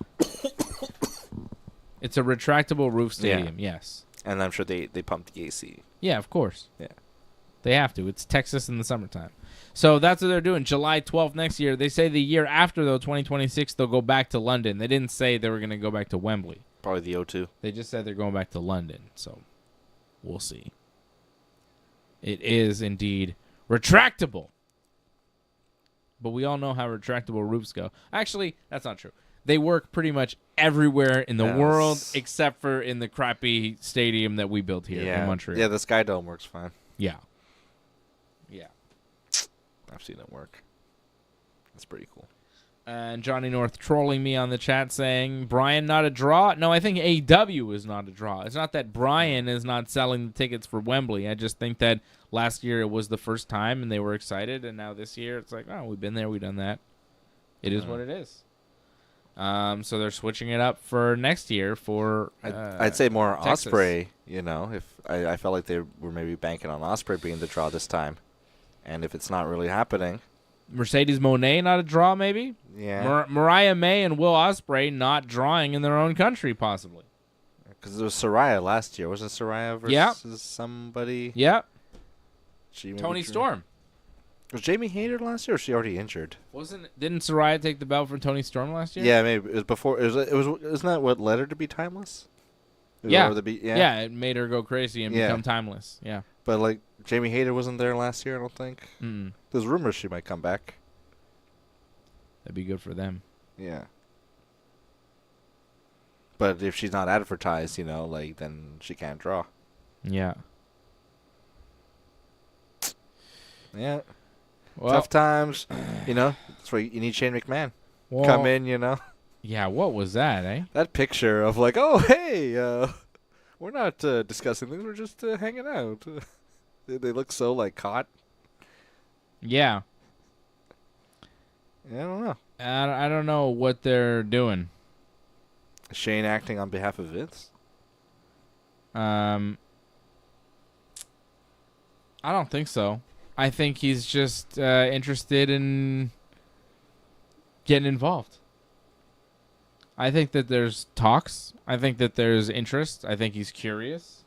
a retractable roof stadium, yes. And I'm sure they pump the AC. Yeah, of course. Yeah. They have to. It's Texas in the summertime. So that's what they're doing. July 12th next year. They say the year after, though, 2026, they'll go back to London. They didn't say they were going to go back to Wembley. Probably the O2. They just said they're going back to London. So we'll see. It is indeed retractable. But we all know how retractable roofs go. Actually, that's not true. They work pretty much everywhere in the world except for in the crappy stadium that we built here in Montreal. Yeah, the Sky Dome works fine. Yeah. Yeah. I've seen it work. That's pretty cool. And Johnny North trolling me on the chat saying, Brian not a draw? No, I think AEW is not a draw. It's not that Brian is not selling the tickets for Wembley. I just think that last year it was the first time and they were excited, and now this year it's like, oh, we've been there, we've done that. It is what it is. So they're switching it up for next year for I'd say more Texas. Osprey, if I felt like they were maybe banking on Osprey being the draw this time. And if it's not really happening. Mercedes Moné not a draw, maybe? Yeah. Mariah May and Will Ospreay not drawing in their own country, possibly. Because it was Soraya last year. Wasn't Soraya versus somebody? Yep. Tony Storm. Was Jamie Hayter last year, or was she already injured? Didn't Soraya take the belt from Tony Storm last year? Yeah, maybe. It was before. Isn't that what led her to be timeless? Yeah, it made her go crazy and become timeless. Yeah. But, Jamie Hayter wasn't there last year, I don't think. Mm-mm. There's rumors she might come back. That'd be good for them. Yeah. But if she's not advertised, then she can't draw. Yeah. Yeah. Well, tough times. That's why you need Shane McMahon. Come in, Yeah, what was that, eh? That picture of oh, hey, we're not discussing things. We're just hanging out. They look so, caught. Yeah. Yeah, I don't know. I don't know what they're doing. Shane acting on behalf of Vince? I don't think so. I think he's just interested in getting involved. I think that there's talks. I think that there's interest. I think he's curious.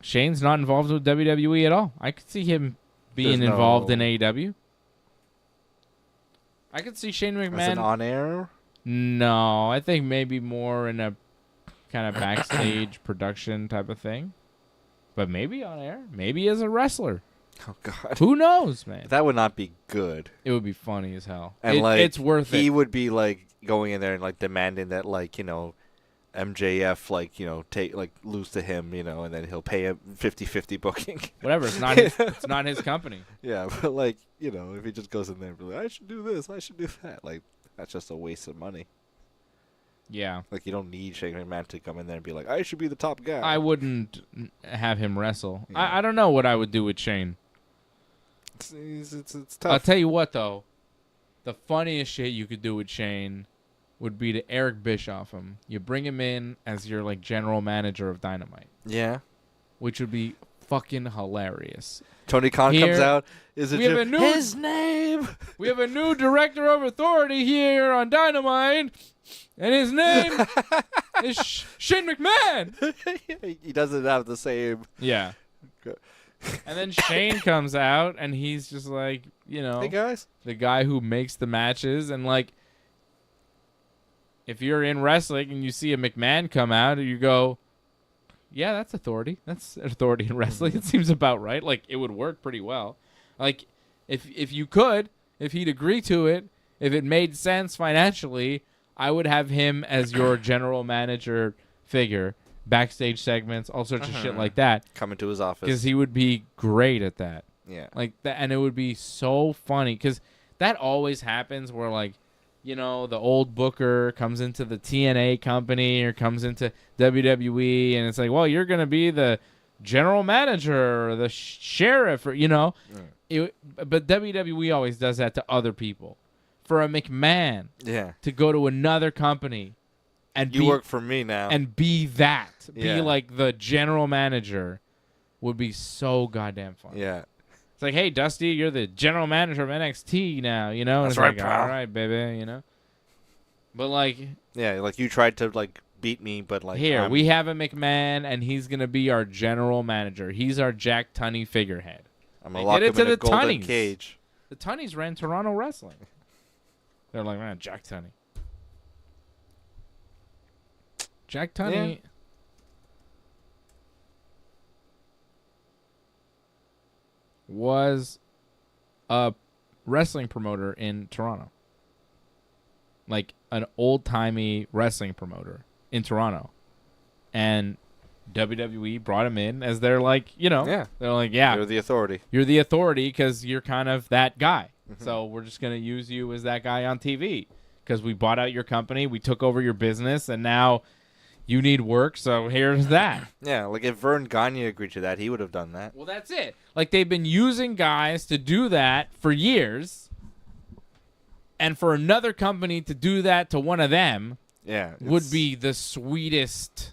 Shane's not involved with WWE at all. I could see him being involved in AEW. I could see Shane McMahon. As an on-air? No, I think maybe more in a kind of backstage production type of thing. But maybe on air. Maybe as a wrestler. Oh, God. Who knows, man? That would not be good. It would be funny as hell. And It's worth it. He would be like going in there and like demanding that MJF take lose to him, and then he'll pay him 50-50 booking. Whatever. It's not his company. Yeah, but if he just goes in there and be like, I should do this, I should do that, that's just a waste of money. Yeah. You don't need Shane McMahon to come in there and be like, I should be the top guy. I wouldn't have him wrestle. Yeah. I don't know what I would do with Shane. It's tough. I'll tell you what, though. The funniest shit you could do with Shane would be to Eric Bischoff him. You bring him in as your general manager of Dynamite. Yeah. Which would be fucking hilarious. Tony Khan comes out. His name. We have a new director of authority here on Dynamite, and his name is Shane McMahon. He doesn't have the same. Yeah. And then Shane comes out, and he's just like, hey guys, the guy who makes the matches, and if you're in wrestling and you see a McMahon come out, you go, yeah, that's authority. That's authority in wrestling. It seems about right. It would work pretty well. If he'd agree to it, if it made sense financially, I would have him as your general manager figure, backstage segments, all sorts of shit like that. Coming to his office. Because he would be great at that. Yeah. That, and it would be so funny because that always happens where the old booker comes into the TNA company or comes into WWE, and it's like, well, you're going to be the general manager or the sheriff, or but WWE always does that to other people. For a McMahon to go to another company and you work for me now and be be like the general manager would be so goddamn fun. Yeah. It's like, hey, Dusty, you're the general manager of NXT now, And That's it's right, like, pal. all right, baby, But yeah, you tried to beat me, but here we have a McMahon, and he's gonna be our general manager. He's our Jack Tunney figurehead. I'm gonna lock him in a golden cage. The Tunneys ran Toronto wrestling. They're like, man, Jack Tunney. Jack Tunney. Yeah. Was a wrestling promoter in Toronto. An old-timey wrestling promoter in Toronto. And WWE brought him in as they're yeah. They're like, yeah. You're the authority. You're the authority because you're kind of that guy. Mm-hmm. So we're just going to use you as that guy on TV because we bought out your company, we took over your business, and now you need work, so here's that. Yeah, if Vern Gagne agreed to that, he would have done that. Well, that's it. They've been using guys to do that for years, and for another company to do that to one of them would be the sweetest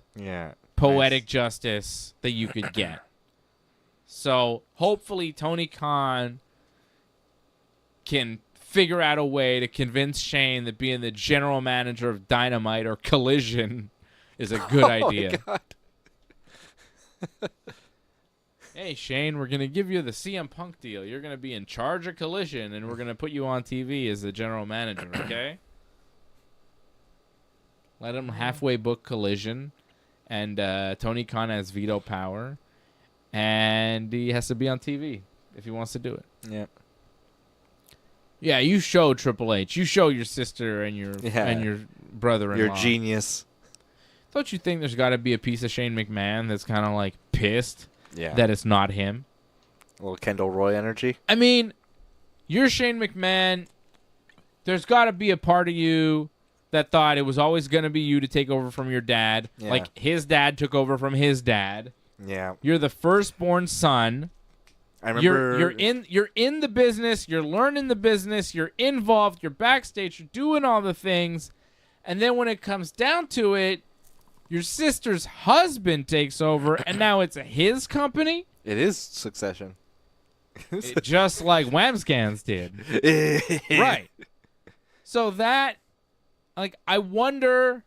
poetic justice that you could get. So hopefully Tony Khan can figure out a way to convince Shane that being the general manager of Dynamite or Collision is a good idea. My God. Hey, Shane, we're going to give you the CM Punk deal. You're going to be in charge of Collision, and we're going to put you on TV as the general manager, okay? Let him halfway book Collision, and Tony Khan has veto power, and he has to be on TV if he wants to do it. Yeah. Yeah, you show Triple H. You show your sister and your brother-in-law. You're a genius. Don't you think there's got to be a piece of Shane McMahon that's kind of pissed that it's not him? A little Kendall Roy energy. I mean, you're Shane McMahon. There's got to be a part of you that thought it was always going to be you to take over from your dad. Yeah. His dad took over from his dad. Yeah. You're the firstborn son. I remember you're in the business, you're learning the business, you're involved, you're backstage, you're doing all the things. And then when it comes down to it, your sister's husband takes over, and now it's his company? It is Succession. Just like Whamscans did. Right. So that, I wonder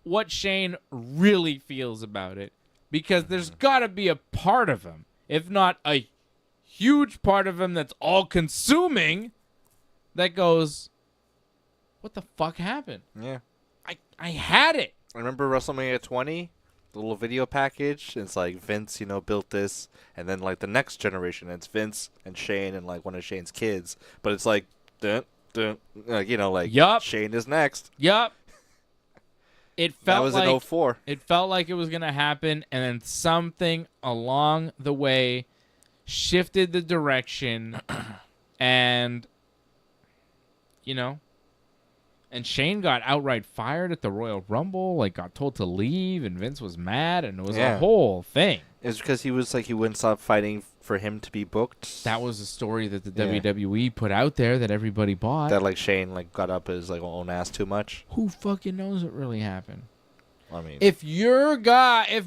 what Shane really feels about it. Because there's got to be a part of him, if not a huge part of him that's all-consuming, that goes, what the fuck happened? Yeah. I had it. I remember WrestleMania 20, the little video package. It's like Vince, built this, and then like the next generation, it's Vince and Shane and like one of Shane's kids. But it's like, Yup. Shane is next. Yup. It felt That was like in 04. It felt like it was gonna happen, and then something along the way shifted the direction, and and Shane got outright fired at the Royal Rumble, like got told to leave, and Vince was mad, and it was a whole thing. It's because he was like he wouldn't stop fighting for him to be booked. That was a story that the WWE put out there that everybody bought. That like Shane like got up his like own ass too much. Who fucking knows what really happened? I mean, if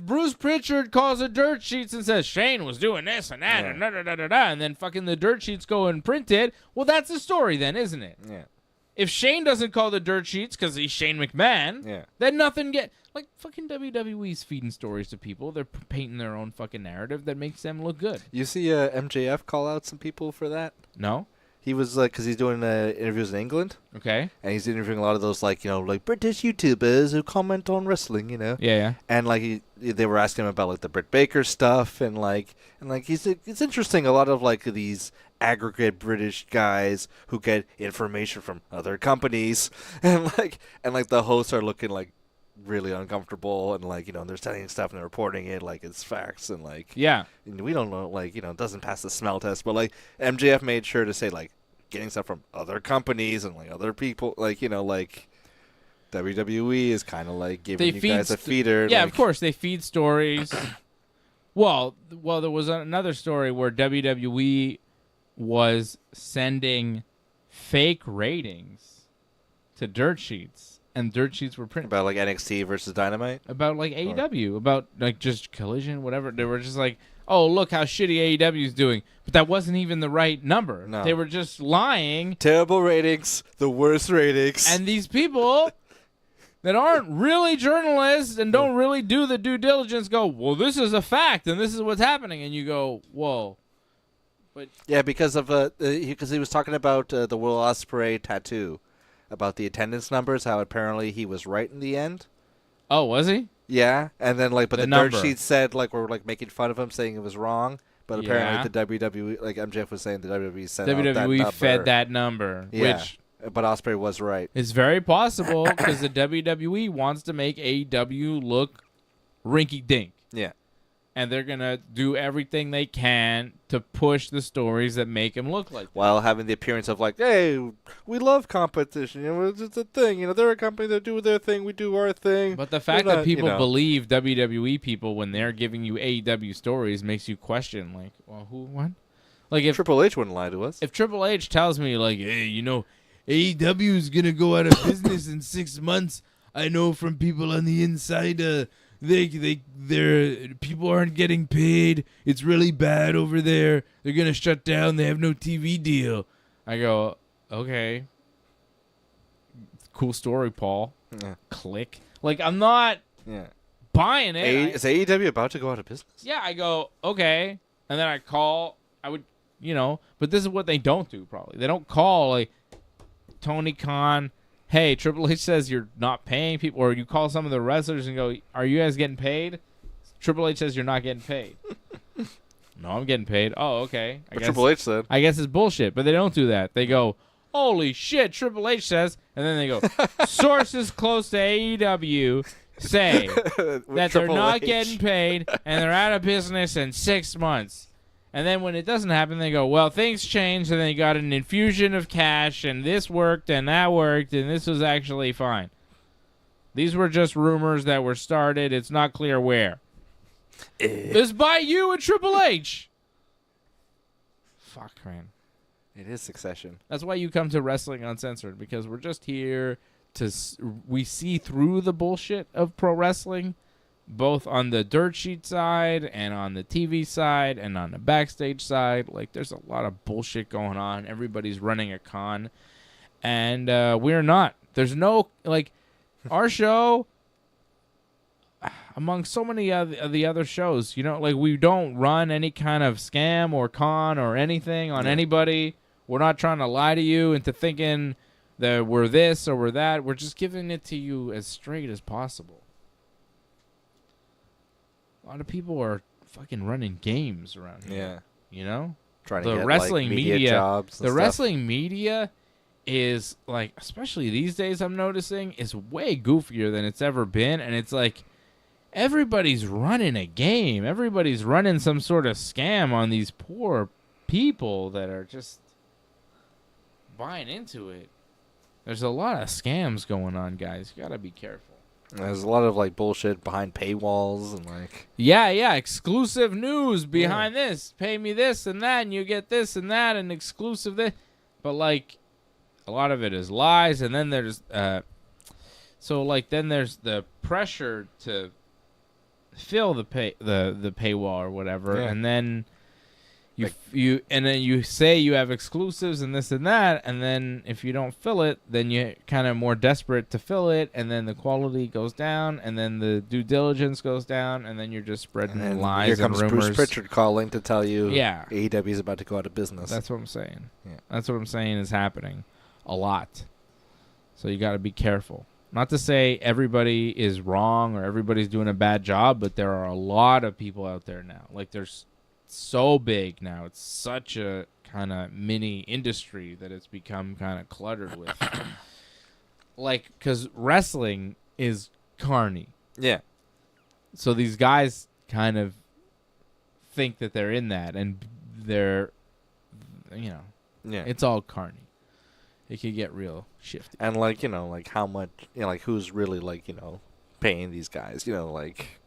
Bruce Pritchard calls the dirt sheets and says Shane was doing this and that and and then fucking the dirt sheets go and print it, well, that's the story then, isn't it? Yeah. If Shane doesn't call the dirt sheets because he's Shane McMahon, then nothing like fucking WWE's feeding stories to people. They're painting their own fucking narrative that makes them look good. You see MJF call out some people for that? No. He was like, because he's doing interviews in England. Okay. And he's interviewing a lot of those like British YouTubers who comment on wrestling. Yeah. And like they were asking him about like the Britt Baker stuff and it's interesting. A lot of like these aggregate British guys who get information from other companies and the hosts are looking like really uncomfortable and like they're studying stuff and they're reporting it like it's facts and like we don't know it doesn't pass the smell test, but like MJF made sure to say like getting stuff from other companies and like other people like WWE is kind of like giving you guys a feeder. Yeah, of course they feed stories. well there was another story where WWE was sending fake ratings to dirt sheets, and dirt sheets were printed about like NXT versus Dynamite, about like AEW, about like just Collision, whatever. They were just like, oh, look how shitty AEW is doing, but that wasn't even the right number. No. They were just lying. Terrible ratings, the worst ratings. And these people that aren't really journalists and don't really do the due diligence go, well, this is a fact and this is what's happening, and you go, whoa. But yeah, because of because he was talking about the Will Ospreay tattoo, about the attendance numbers, how apparently he was right in the end. Oh, was he? Yeah, and then like, but the number. dirt sheet said like we're like making fun of him, saying it was wrong. But apparently the WWE, like MJF was saying, the WWE sent out that number. fed that number, which but Ospreay was right. It's very possible because the WWE wants to make AEW look rinky-dink. Yeah. And they're going to do everything they can to push the stories that make them look like that. While having the appearance of like, hey, we love competition. It's a thing. They're a company that do their thing. We do our thing. But the fact that people believe WWE people when they're giving you AEW stories makes you question, like, well, who, what? Like if Triple H wouldn't lie to us. If Triple H tells me, like, hey, AEW is going to go out of business in 6 months, I know from people on the inside, their people aren't getting paid. It's really bad over there. They're gonna shut down. They have no TV deal. I go, okay, cool story, Paul. Yeah. Click. Like I'm not buying it. Is AEW about to go out of business? Yeah, I go okay, and then I call. I would, but this is what they don't do. Probably they don't call like Tony Khan. Hey, Triple H says you're not paying people, or you call some of the wrestlers and go, are you guys getting paid? Triple H says you're not getting paid. No, I'm getting paid. Oh, okay. But Triple H said. I guess it's bullshit, but they don't do that. They go, holy shit, Triple H says, and then they go, sources close to AEW say that they're not getting paid and they're out of business in 6 months. And then when it doesn't happen, they go, well, things changed, and they got an infusion of cash, and this worked, and that worked, and this was actually fine. These were just rumors that were started. It's not clear where. It's by you and Triple H. Fuck, man. It is Succession. That's why you come to Wrestling Uncensored, because we're just here to... We see through the bullshit of pro wrestling, both on the dirt sheet side and on the TV side and on the backstage side. Like, there's a lot of bullshit going on. Everybody's running a con. And we're not. There's no, like, our show, among so many of the other shows, like, we don't run any kind of scam or con or anything on anybody. We're not trying to lie to you into thinking that we're this or we're that. We're just giving it to you as straight as possible. A lot of people are fucking running games around here. Yeah. You know? Trying to get wrestling media jobs. The wrestling media is like, especially these days, I'm noticing, is way goofier than it's ever been. And it's like everybody's running a game. Everybody's running some sort of scam on these poor people that are just buying into it. There's a lot of scams going on, guys. You gotta be careful. There's a lot of like bullshit behind paywalls and like exclusive news behind this. Pay me this and that, and you get this and that, and exclusive this. But like, a lot of it is lies, and then there's then there's the pressure to fill the paywall or whatever, and then you say you have exclusives and this and that, and then if you don't fill it, then you're kind of more desperate to fill it, and then the quality goes down, and then the due diligence goes down, and then you're just spreading lies and rumors. Here comes Bruce Pritchard calling to tell you AEW is about to go out of business. That's what I'm saying. Yeah. That's what I'm saying is happening a lot. So you got to be careful. Not to say everybody is wrong or everybody's doing a bad job, but there are a lot of people out there now. Like, there's so big now. It's such a kind of mini industry that it's become kind of cluttered with. Like, because wrestling is carny. Yeah. So these guys kind of think that they're in that, and they're, it's all carny. It could get real shifty. And like, like how much, like who's really like, paying these guys, like.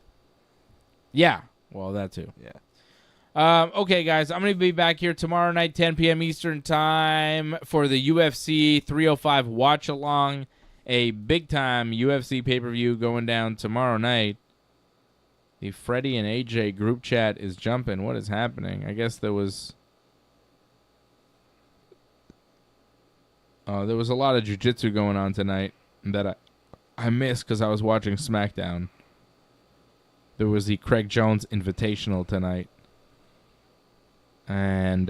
Yeah. Well, that too. Yeah. Okay, guys, I'm going to be back here tomorrow night, 10 p.m. Eastern Time, for the UFC 305 watch-along, a big-time UFC pay-per-view going down tomorrow night. The Freddie and AJ group chat is jumping. What is happening? I guess there was a lot of jiu-jitsu going on tonight that I missed because I was watching SmackDown. There was the Craig Jones Invitational tonight. And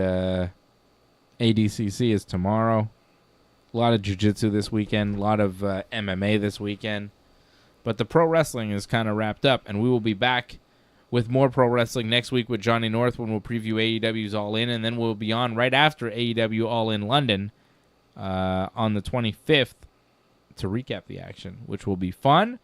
ADCC is tomorrow. A lot of jiu-jitsu this weekend. A lot of MMA this weekend. But the pro wrestling is kind of wrapped up. And we will be back with more pro wrestling next week with Johnny North when we'll preview AEW's All In. And then we'll be on right after AEW All In London on the 25th to recap the action, which will be fun.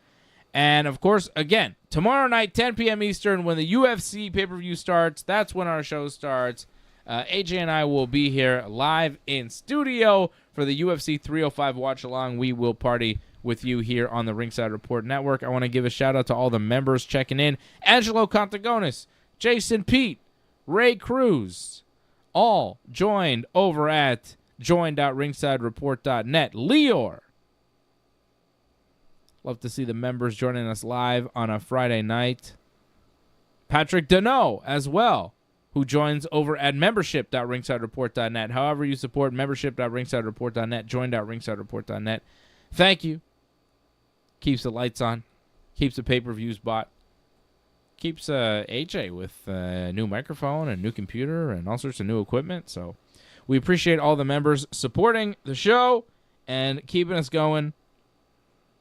And, of course, again, tomorrow night, 10 p.m. Eastern, when the UFC pay-per-view starts, that's when our show starts. AJ and I will be here live in studio for the UFC 305 watch-along. We will party with you here on the Ringside Report Network. I want to give a shout-out to all the members checking in. Angelo Contagonis, Jason Pete, Ray Cruz, all joined over at join.ringsidereport.net. Leor. Love to see the members joining us live on a Friday night. Patrick Deneau as well, who joins over at membership.ringsidereport.net. However you support, membership.ringsidereport.net, join.ringsidereport.net. Thank you. Keeps the lights on. Keeps the pay-per-views bought. Keeps AJ with a new microphone and new computer and all sorts of new equipment. So we appreciate all the members supporting the show and keeping us going.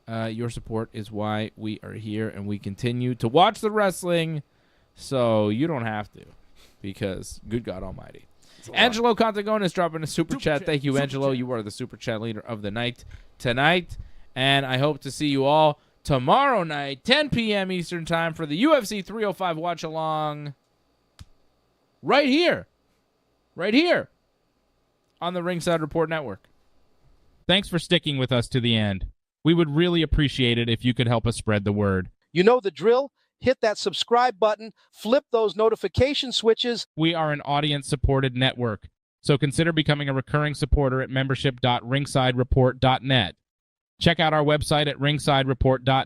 Your support is why we are here, and we continue to watch the wrestling, so you don't have to, because good God Almighty. Angelo Contagonis dropping a super chat. Thank you, Angelo. You are the super chat leader of the night tonight, and I hope to see you all tomorrow night, 10 p.m. Eastern Time, for the UFC 305 watch-along right here on the Ringside Report Network. Thanks for sticking with us to the end. We would really appreciate it if you could help us spread the word. You know the drill. Hit that subscribe button. Flip those notification switches. We are an audience-supported network, so consider becoming a recurring supporter at membership.ringsidereport.net. Check out our website at ringsidereport.net.